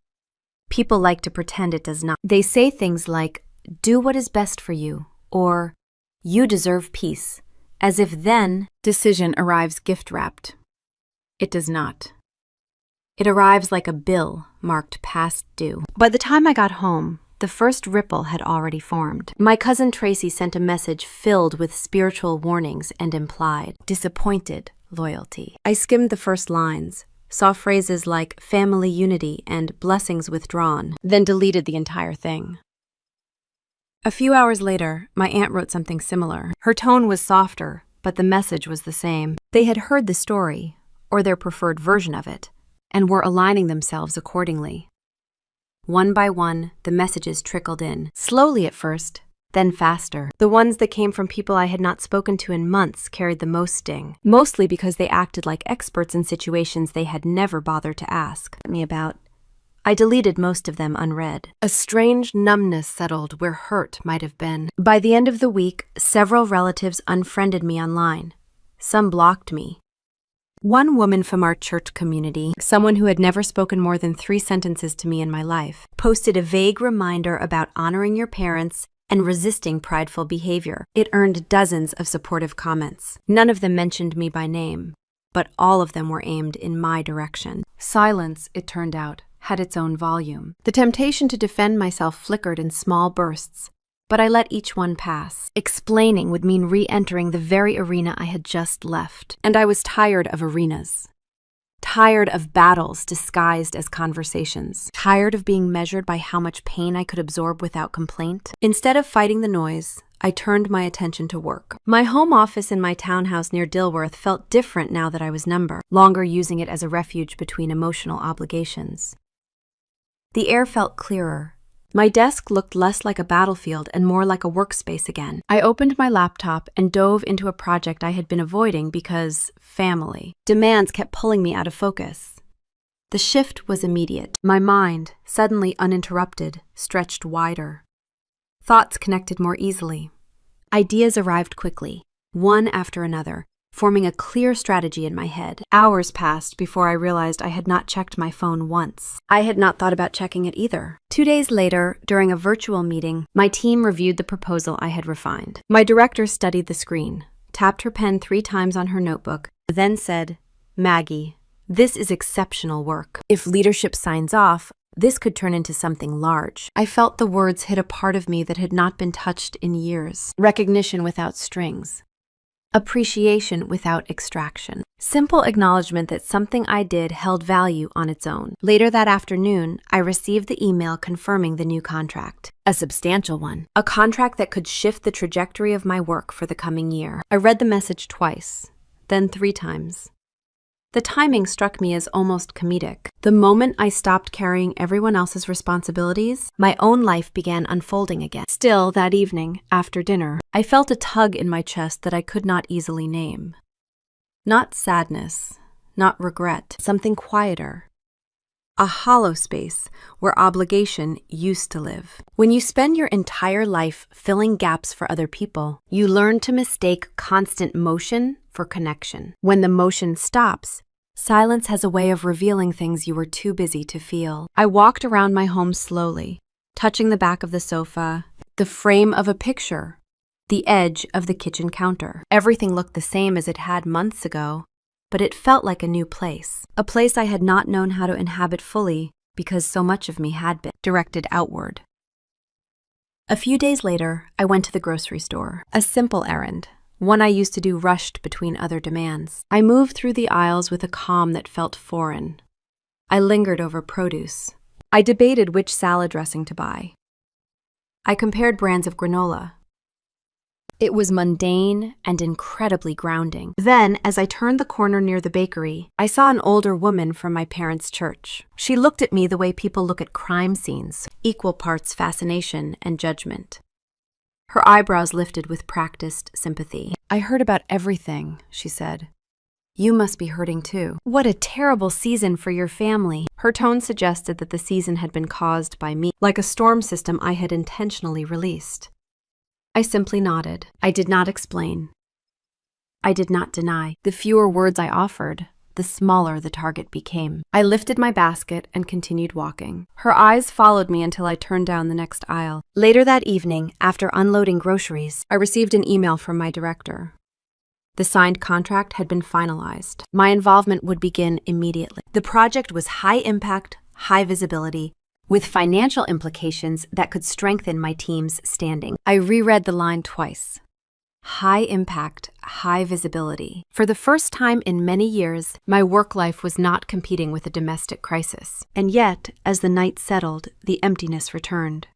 People like to pretend it does not. They say things like, "Do what is best for you," or "You deserve peace," as if then decision arrives gift-wrapped. It does not. It arrives like a bill marked past due. By the time I got home, the first ripple had already formed. My cousin Tracy sent a message filled with spiritual warnings and implied, disappointed loyalty. I skimmed the first lines, saw phrases like family unity and blessings withdrawn, then deleted the entire thing. A few hours later, my aunt wrote something similar. Her tone was softer, but the message was the same. They had heard the story, or their preferred version of it, and were aligning themselves accordingly. One by one, the messages trickled in, slowly at first, then faster. The ones that came from people I had not spoken to in months carried the most sting, mostly because they acted like experts in situations they had never bothered to ask me about. I deleted most of them unread. A strange numbness settled where hurt might have been. By the end of the week, several relatives unfriended me online. Some blocked me. One woman from our church community, someone who had never spoken more than 3 sentences to me in my life, posted a vague reminder about honoring your parents and resisting prideful behavior. It earned dozens of supportive comments. None of them mentioned me by name, but all of them were aimed in my direction. Silence, it turned out, had its own volume. The temptation to defend myself flickered in small bursts, but I let each one pass. Explaining would mean re-entering the very arena I had just left, and I was tired of arenas. Tired of battles disguised as conversations. Tired of being measured by how much pain I could absorb without complaint. Instead of fighting the noise, I turned my attention to work. My home office in my townhouse near Dilworth felt different now that I was no longer using it as a refuge between emotional obligations. The air felt clearer. My desk looked less like a battlefield and more like a workspace again. I opened my laptop and dove into a project I had been avoiding because family demands kept pulling me out of focus. The shift was immediate. My mind, suddenly uninterrupted, stretched wider. Thoughts connected more easily. Ideas arrived quickly, one after another, forming a clear strategy in my head. Hours passed before I realized I had not checked my phone once. I had not thought about checking it either. 2 days later, during a virtual meeting, my team reviewed the proposal I had refined. My director studied the screen, tapped her pen 3 times on her notebook, then said, "Maggie, this is exceptional work. If leadership signs off, This could turn into something large. I felt the words hit a part of me that had not been touched in years. Recognition without strings. Appreciation without extraction. Simple acknowledgement that something I did held value on its own. Later that afternoon, I received the email confirming the new contract. A substantial one. A contract that could shift the trajectory of my work for the coming year. I read the message twice, then 3 times. The timing struck me as almost comedic. The moment I stopped carrying everyone else's responsibilities, my own life began unfolding again. Still, that evening, after dinner, I felt a tug in my chest that I could not easily name. Not sadness, not regret, something quieter. A hollow space where obligation used to live. When you spend your entire life filling gaps for other people, you learn to mistake constant motion for connection. When the motion stops, silence has a way of revealing things you were too busy to feel. I walked around my home slowly, touching the back of the sofa, the frame of a picture, the edge of the kitchen counter. Everything looked the same as it had months ago, but it felt like a new place. A place I had not known how to inhabit fully because so much of me had been directed outward. A few days later, I went to the grocery store. A simple errand. One I used to do rushed between other demands. I moved through the aisles with a calm that felt foreign. I lingered over produce. I debated which salad dressing to buy. I compared brands of granola. It was mundane and incredibly grounding. Then, as I turned the corner near the bakery, I saw an older woman from my parents' church. She looked at me the way people look at crime scenes, equal parts fascination and judgment. Her eyebrows lifted with practiced sympathy. "I heard about everything," she said. "You must be hurting too. What a terrible season for your family." Her tone suggested that the season had been caused by me, like a storm system I had intentionally released. I simply nodded. I did not explain. I did not deny. The fewer words I offered, the smaller the target became. I lifted my basket and continued walking. Her eyes followed me until I turned down the next aisle. Later that evening, after unloading groceries, I received an email from my director. The signed contract had been finalized. My involvement would begin immediately. The project was high impact, high visibility, with financial implications that could strengthen my team's standing. I reread the line twice. High impact, high visibility. For the first time in many years, my work life was not competing with a domestic crisis. And yet, as the night settled, the emptiness returned.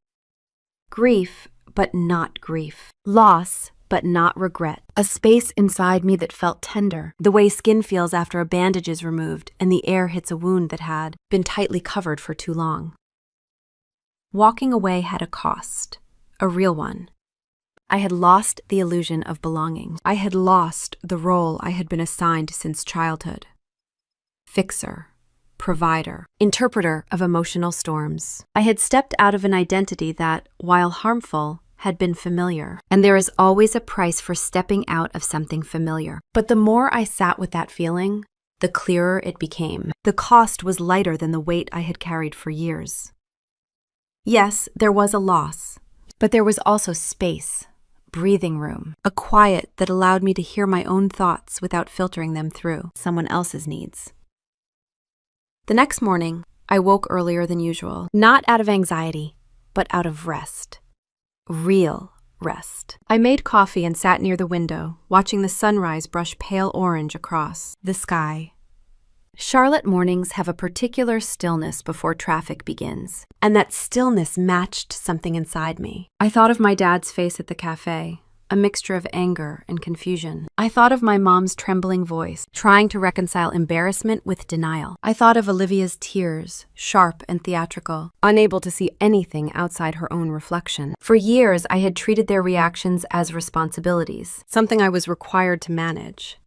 Grief, but not grief. Loss, but not regret. A space inside me that felt tender, the way skin feels after a bandage is removed and the air hits a wound that had been tightly covered for too long. Walking away had a cost, a real one. I had lost the illusion of belonging. I had lost the role I had been assigned since childhood. Fixer, provider, interpreter of emotional storms. I had stepped out of an identity that, while harmful, had been familiar. And there is always a price for stepping out of something familiar. But the more I sat with that feeling, the clearer it became. The cost was lighter than the weight I had carried for years. Yes, there was a loss, but there was also space, breathing room, a quiet that allowed me to hear my own thoughts without filtering them through someone else's needs. The next morning, I woke earlier than usual, not out of anxiety, but out of rest. Real rest. I made coffee and sat near the window, watching the sunrise brush pale orange across the sky. Charlotte mornings have a particular stillness before traffic begins, and that stillness matched something inside me. I thought of my dad's face at the cafe, a mixture of anger and confusion. I thought of my mom's trembling voice, trying to reconcile embarrassment with denial. I thought of Olivia's tears, sharp and theatrical, unable to see anything outside her own reflection. For years, I had treated their reactions as responsibilities, something I was required to manage.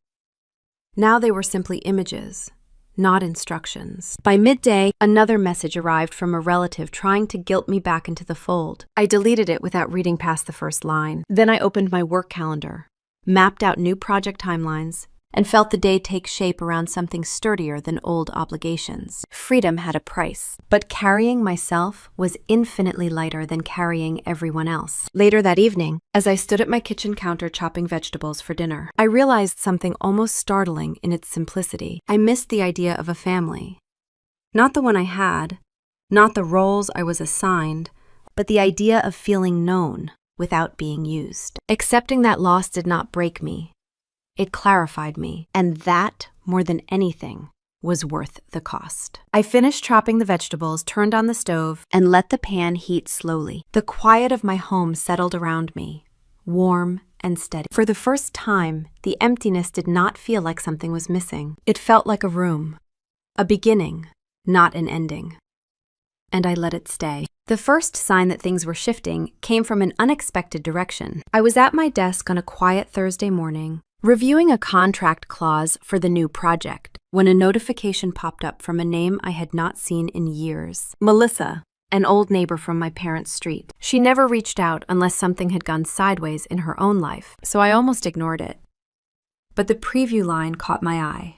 Now they were simply images, not instructions. By midday, another message arrived from a relative trying to guilt me back into the fold. I deleted it without reading past the first line. Then I opened my work calendar, mapped out new project timelines, and felt the day take shape around something sturdier than old obligations. Freedom had a price, but carrying myself was infinitely lighter than carrying everyone else. Later that evening, as I stood at my kitchen counter chopping vegetables for dinner, I realized something almost startling in its simplicity. I missed the idea of a family. Not the one I had, Not the roles I was assigned, but the idea of feeling known without being used. Accepting that loss did not break me. It clarified me, and that, more than anything, was worth the cost. I finished chopping the vegetables, turned on the stove, and let the pan heat slowly. The quiet of my home settled around me, warm and steady. For the first time, the emptiness did not feel like something was missing. It felt like a room, a beginning, not an ending. And I let it stay. The first sign that things were shifting came from an unexpected direction. I was at my desk on a quiet Thursday morning, reviewing a contract clause for the new project, when a notification popped up from a name I had not seen in years. Melissa, an old neighbor from my parents' street. She never reached out unless something had gone sideways in her own life, so I almost ignored it. But the preview line caught my eye.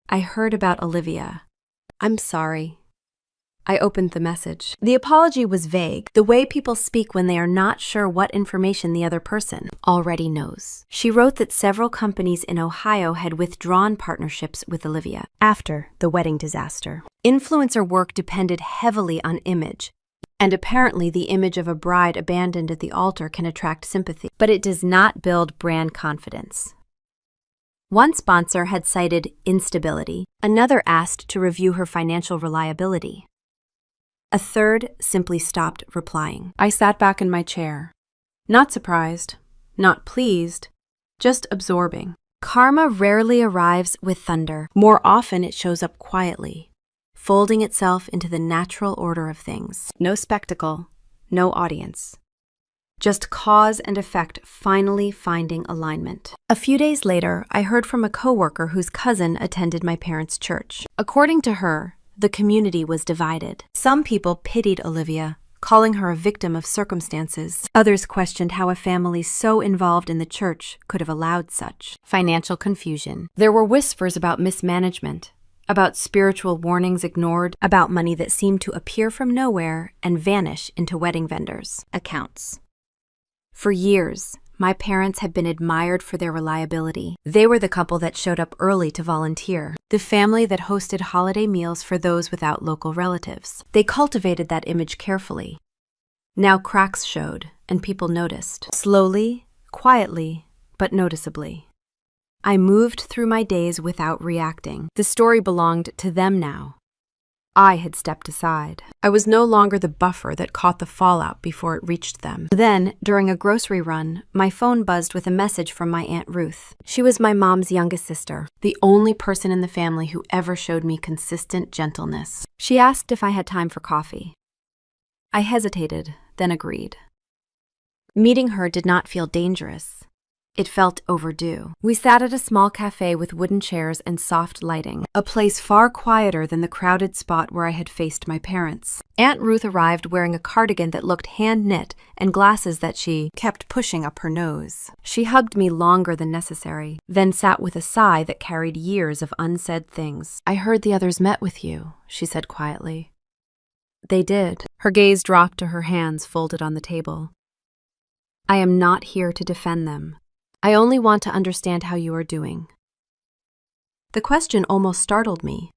I heard about Olivia. I'm sorry. I opened the message. The apology was vague, the way people speak when they are not sure what information the other person already knows. She wrote that several companies in Ohio had withdrawn partnerships with Olivia after the wedding disaster. Influencer work depended heavily on image, and apparently the image of a bride abandoned at the altar can attract sympathy, but it does not build brand confidence. One sponsor had cited instability, another asked to review her financial reliability. A third simply stopped replying. I sat back in my chair. Not surprised, not pleased, just absorbing. Karma rarely arrives with thunder. More often it shows up quietly, folding itself into the natural order of things. No spectacle, no audience. Just cause and effect finally finding alignment. A few days later, I heard from a coworker whose cousin attended my parents' church. According to her, the community was divided. Some people pitied Olivia, calling her a victim of circumstances. Others questioned how a family so involved in the church could have allowed such financial confusion. There were whispers about mismanagement, about spiritual warnings ignored, about money that seemed to appear from nowhere and vanish into wedding vendors' accounts. For years, my parents had been admired for their reliability. They were the couple that showed up early to volunteer, the family that hosted holiday meals for those without local relatives. They cultivated that image carefully. Now cracks showed, and people noticed. Slowly, quietly, but noticeably. I moved through my days without reacting. The story belonged to them now. I had stepped aside. I was no longer the buffer that caught the fallout before it reached them. Then, during a grocery run, my phone buzzed with a message from my Aunt Ruth. She was my mom's youngest sister, the only person in the family who ever showed me consistent gentleness. She asked if I had time for coffee. I hesitated, then agreed. Meeting her did not feel dangerous. It felt overdue. We sat at a small cafe with wooden chairs and soft lighting, a place far quieter than the crowded spot where I had faced my parents. Aunt Ruth arrived wearing a cardigan that looked hand-knit and glasses that she kept pushing up her nose. She hugged me longer than necessary, then sat with a sigh that carried years of unsaid things. I heard the others met with you, she said quietly. They did. Her gaze dropped to her hands folded on the table. I am not here to defend them. I only want to understand how you are doing. The question almost startled me.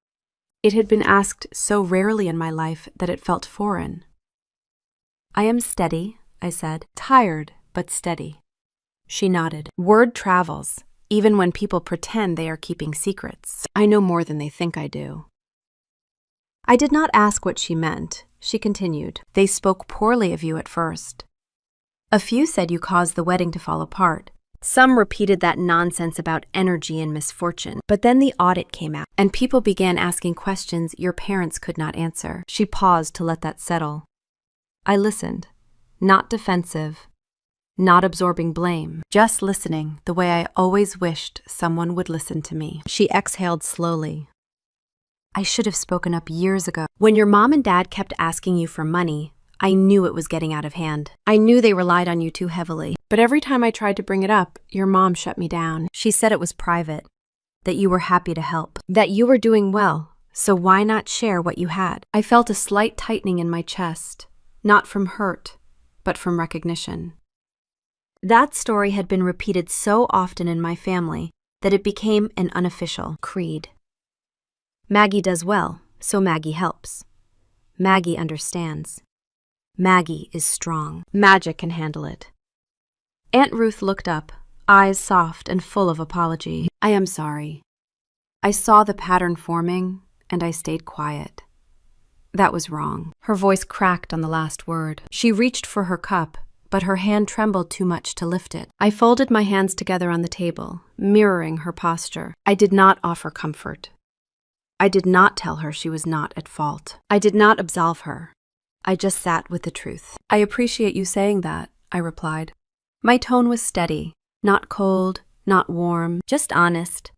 It had been asked so rarely in my life that it felt foreign. I am steady, I said, tired but steady. She nodded. Word travels, even when people pretend they are keeping secrets. I know more than they think I do. I did not ask what she meant. She continued. They spoke poorly of you at first. A few said you caused the wedding to fall apart. Some repeated that nonsense about energy and misfortune, but then the audit came out, and people began asking questions your parents could not answer. She paused to let that settle. I listened, not defensive, not absorbing blame, just listening the way I always wished someone would listen to me. She exhaled slowly. I should have spoken up years ago. When your mom and dad kept asking you for money, I knew it was getting out of hand. I knew they relied on you too heavily. But every time I tried to bring it up, your mom shut me down. She said it was private, that you were happy to help, that you were doing well, so why not share what you had? I felt a slight tightening in my chest, not from hurt, but from recognition. That story had been repeated so often in my family that it became an unofficial creed. Maggie does well, so Maggie helps. Maggie understands. Maggie is strong. Magic can handle it. Aunt Ruth looked up, eyes soft and full of apology. I am sorry. I saw the pattern forming, and I stayed quiet. That was wrong. Her voice cracked on the last word. She reached for her cup, but her hand trembled too much to lift it. I folded my hands together on the table, mirroring her posture. I did not offer comfort. I did not tell her she was not at fault. I did not absolve her. I just sat with the truth. I appreciate you saying that, I replied. My tone was steady, not cold, not warm, just honest.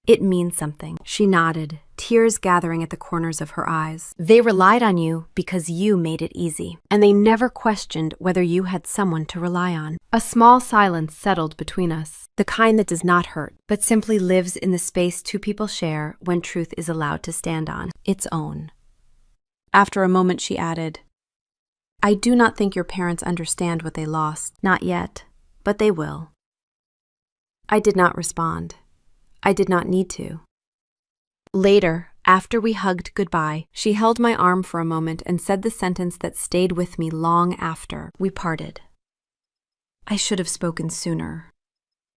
It means something. She nodded, tears gathering at the corners of her eyes. They relied on you because you made it easy, and they never questioned whether you had someone to rely on. A small silence settled between us, the kind that does not hurt, but simply lives in the space two people share when truth is allowed to stand on its own. After a moment, she added, I do not think your parents understand what they lost. Not yet, but they will. I did not respond. I did not need to. Later, after we hugged goodbye, she held my arm for a moment and said the sentence that stayed with me long after we parted. I should have spoken sooner.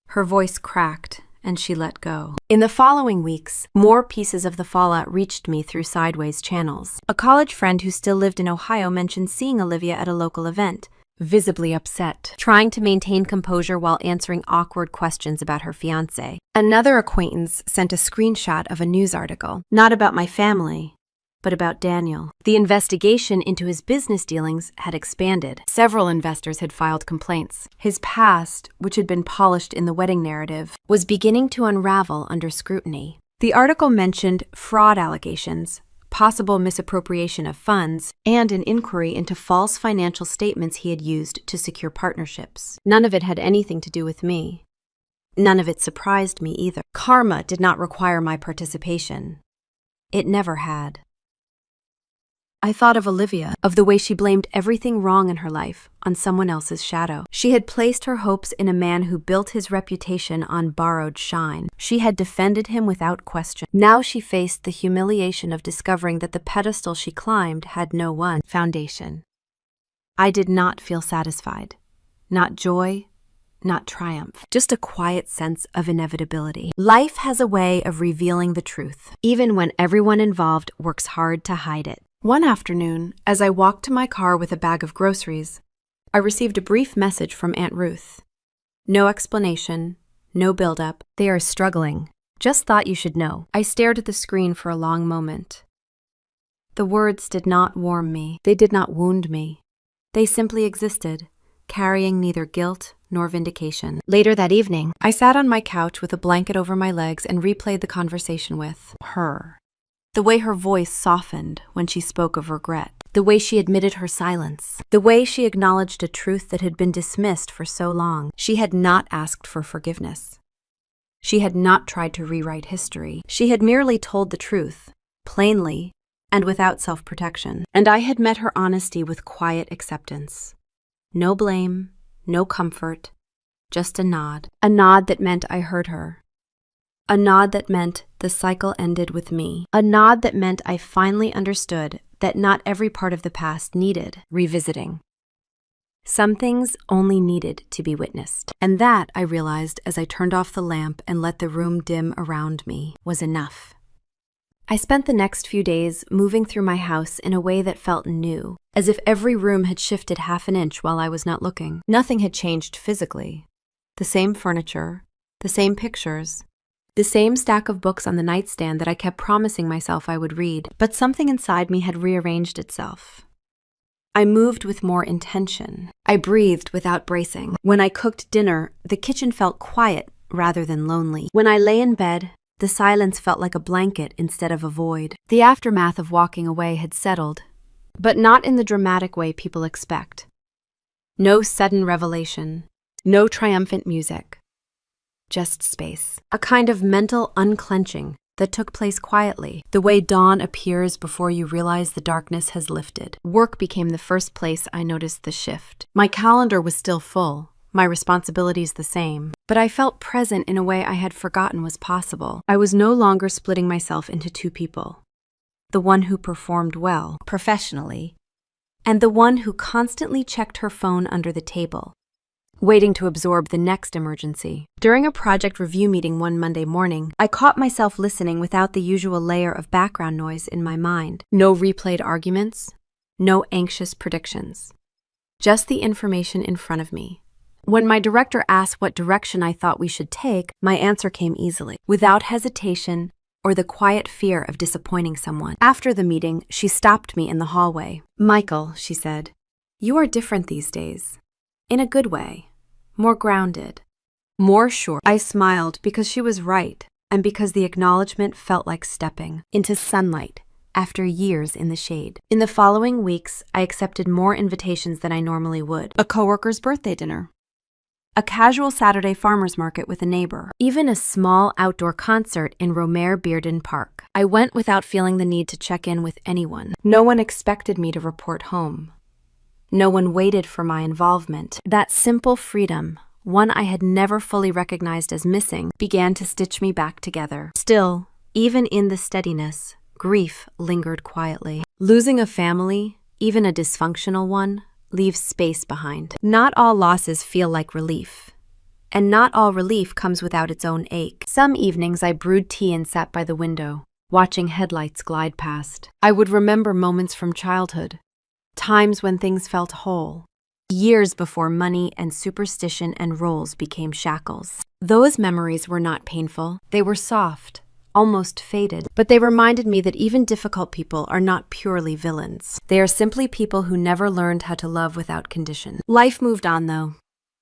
Her voice cracked, and she let go. In the following weeks, more pieces of the fallout reached me through sideways channels. A college friend who still lived in Ohio mentioned seeing Olivia at a local event, visibly upset, trying to maintain composure while answering awkward questions about her fiancé. Another acquaintance sent a screenshot of a news article, not about my family, but about Daniel. The investigation into his business dealings had expanded. Several investors had filed complaints. His past, which had been polished in the wedding narrative, was beginning to unravel under scrutiny. The article mentioned fraud allegations, possible misappropriation of funds, and an inquiry into false financial statements he had used to secure partnerships. None of it had anything to do with me. None of it surprised me either. Karma did not require my participation. It never had. I thought of Olivia, of the way she blamed everything wrong in her life on someone else's shadow. She had placed her hopes in a man who built his reputation on borrowed shine. She had defended him without question. Now she faced the humiliation of discovering that the pedestal she climbed had no one foundation. I did not feel satisfied. Not joy, not triumph. Just a quiet sense of inevitability. Life has a way of revealing the truth, even when everyone involved works hard to hide it. One afternoon, as I walked to my car with a bag of groceries, I received a brief message from Aunt Ruth. No explanation, no build-up. They are struggling. Just thought you should know. I stared at the screen for a long moment. The words did not warm me. They did not wound me. They simply existed, carrying neither guilt nor vindication. Later that evening, I sat on my couch with a blanket over my legs and replayed the conversation with her. The way her voice softened when she spoke of regret. The way she admitted her silence. The way she acknowledged a truth that had been dismissed for so long. She had not asked for forgiveness. She had not tried to rewrite history. She had merely told the truth, plainly and without self-protection. And I had met her honesty with quiet acceptance. No blame, no comfort, just a nod. A nod that meant I heard her. A nod that meant the cycle ended with me. A nod that meant I finally understood that not every part of the past needed revisiting. Some things only needed to be witnessed. And that, I realized as I turned off the lamp and let the room dim around me, was enough. I spent the next few days moving through my house in a way that felt new, as if every room had shifted half an inch while I was not looking. Nothing had changed physically. The same furniture, the same pictures, the same stack of books on the nightstand that I kept promising myself I would read, but something inside me had rearranged itself. I moved with more intention. I breathed without bracing. When I cooked dinner, the kitchen felt quiet rather than lonely. When I lay in bed, the silence felt like a blanket instead of a void. The aftermath of walking away had settled, but not in the dramatic way people expect. No sudden revelation, no triumphant music. Just space. A kind of mental unclenching that took place quietly, the way dawn appears before you realize the darkness has lifted. Work became the first place I noticed the shift. My calendar was still full, my responsibilities the same, but I felt present in a way I had forgotten was possible. I was no longer splitting myself into two people. the one who performed well, professionally, and the one who constantly checked her phone under the table, waiting to absorb the next emergency. During a project review meeting one Monday morning, I caught myself listening without the usual layer of background noise in my mind. No replayed arguments, no anxious predictions. Just the information in front of me. When my director asked what direction I thought we should take, my answer came easily, without hesitation or the quiet fear of disappointing someone. After the meeting, she stopped me in the hallway. "Michael," she said, "you are different these days. In a good way. More grounded. More sure." I smiled because she was right, and because the acknowledgement felt like stepping into sunlight after years in the shade. In the following weeks, I accepted more invitations than I normally would. A coworker's birthday dinner. A casual Saturday farmer's market with a neighbor. Even a small outdoor concert in Romer-Bearden Park. I went without feeling the need to check in with anyone. No one expected me to report home. No one waited for my involvement. That simple freedom, one I had never fully recognized as missing, began to stitch me back together. Still, even in the steadiness, grief lingered quietly. Losing a family, even a dysfunctional one, leaves space behind. Not all losses feel like relief, and not all relief comes without its own ache. Some evenings I brewed tea and sat by the window, watching headlights glide past. I would remember moments from childhood, times when things felt whole, years before money and superstition and roles became shackles. Those memories were not painful. They were soft, almost faded, but they reminded me that even difficult people are not purely villains. They are simply people who never learned how to love without condition. Life moved on, though.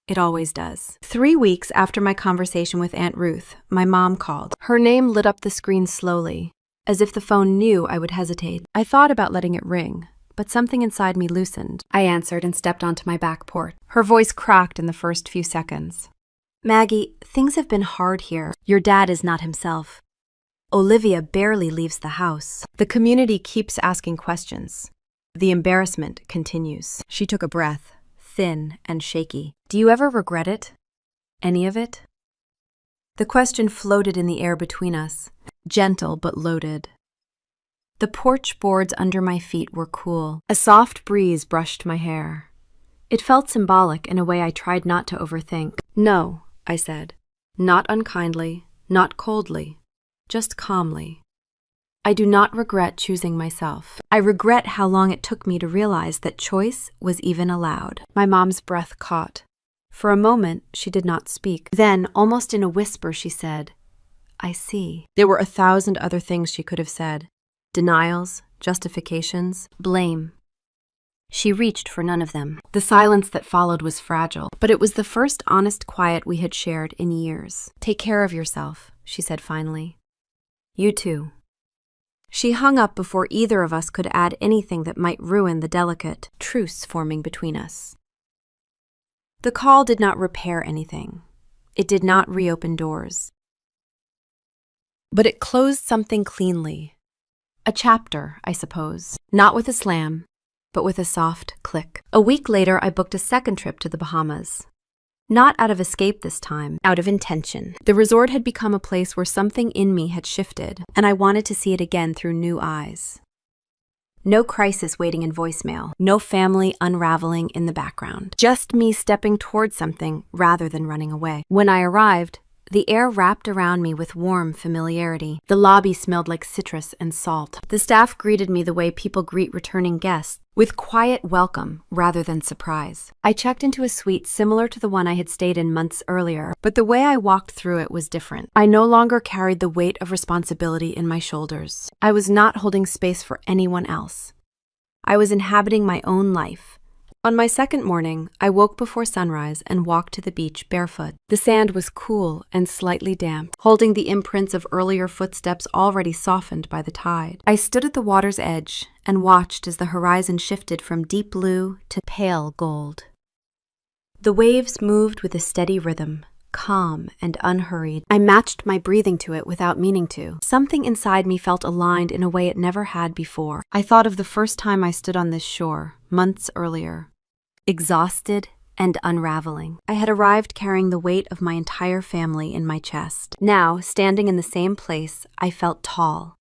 It always does. 3 weeks after my conversation with Aunt Ruth, my mom called. Her name lit up the screen slowly, as if the phone knew I would hesitate. I thought about letting it ring, but something inside me loosened. I answered and stepped onto my back porch. Her voice cracked in the first few seconds. "Maggie, things have been hard here. Your dad is not himself. Olivia barely leaves the house. The community keeps asking questions. The embarrassment continues." She took a breath, thin and shaky. "Do you ever regret it? Any of it?" The question floated in the air between us, gentle but loaded. The porch boards under my feet were cool. A soft breeze brushed my hair. It felt symbolic in a way I tried not to overthink. "No," I said. Not unkindly, not coldly. Just calmly. "I do not regret choosing myself. I regret how long it took me to realize that choice was even allowed." My mom's breath caught. For a moment, she did not speak. Then, almost in a whisper, she said, "I see." There were 1,000 other things she could have said. Denials, justifications, blame. She reached for none of them. The silence that followed was fragile, but it was the first honest quiet we had shared in years. "Take care of yourself," she said finally. "You too." She hung up before either of us could add anything that might ruin the delicate truce forming between us. The call did not repair anything. It did not reopen doors. But it closed something cleanly. A chapter, I suppose. Not with a slam, but with a soft click. A week later, I booked a second trip to the Bahamas. Not out of escape this time, out of intention. The resort had become a place where something in me had shifted, and I wanted to see it again through new eyes. No crisis waiting in voicemail, no family unraveling in the background. Just me stepping towards something rather than running away. When I arrived, the air wrapped around me with warm familiarity. The lobby smelled like citrus and salt. The staff greeted me the way people greet returning guests, with quiet welcome rather than surprise. I checked into a suite similar to the one I had stayed in months earlier, but the way I walked through it was different. I no longer carried the weight of responsibility in my shoulders. I was not holding space for anyone else. I was inhabiting my own life. On my second morning, I woke before sunrise and walked to the beach barefoot. The sand was cool and slightly damp, holding the imprints of earlier footsteps already softened by the tide. I stood at the water's edge and watched as the horizon shifted from deep blue to pale gold. The waves moved with a steady rhythm, calm and unhurried. I matched my breathing to it without meaning to. Something inside me felt aligned in a way it never had before. I thought of the first time I stood on this shore, months earlier. Exhausted and unraveling. I had arrived carrying the weight of my entire family in my chest. Now, standing in the same place, I felt tall.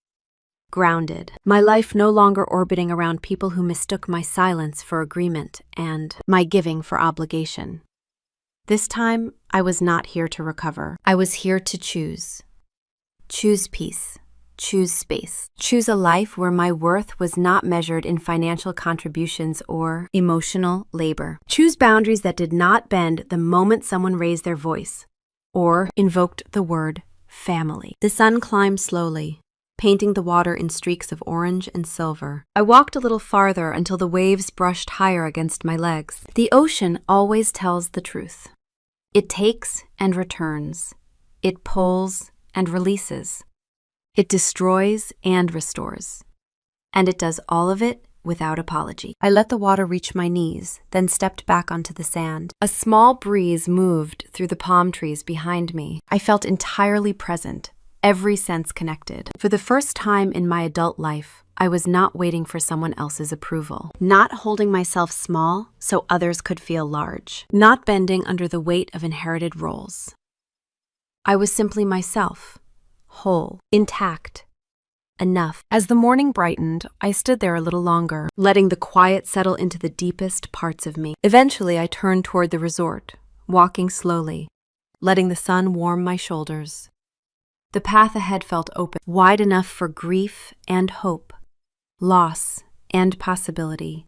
grounded. My life no longer orbiting around people who mistook my silence for agreement and my giving for obligation. This time, I was not here to recover. I was here to choose. Choose peace. Choose space. Choose a life where my worth was not measured in financial contributions or emotional labor. Choose boundaries that did not bend the moment someone raised their voice or invoked the word family. The sun climbed slowly, painting the water in streaks of orange and silver. I walked a little farther until the waves brushed higher against my legs. The ocean always tells the truth. It takes and returns. It pulls and releases. It destroys and restores. And it does all of it without apology. I let the water reach my knees, then stepped back onto the sand. A small breeze moved through the palm trees behind me. I felt entirely present, every sense connected. For the first time in my adult life, I was not waiting for someone else's approval, not holding myself small so others could feel large, not bending under the weight of inherited roles. I was simply myself, whole, intact, enough. As the morning brightened, I stood there a little longer, letting the quiet settle into the deepest parts of me. Eventually, I turned toward the resort, walking slowly, letting the sun warm my shoulders. The path ahead felt open, wide enough for grief and hope, loss and possibility,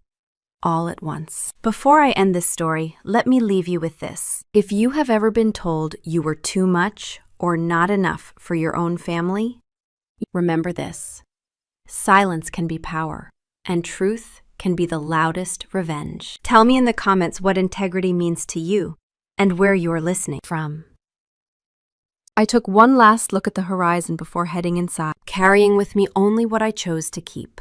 all at once. Before I end this story, let me leave you with this. If you have ever been told you were too much or not enough for your own family, remember this. Silence can be power, and truth can be the loudest revenge. Tell me in the comments what integrity means to you and where you are listening from. I took one last look at the horizon before heading inside, carrying with me only what I chose to keep.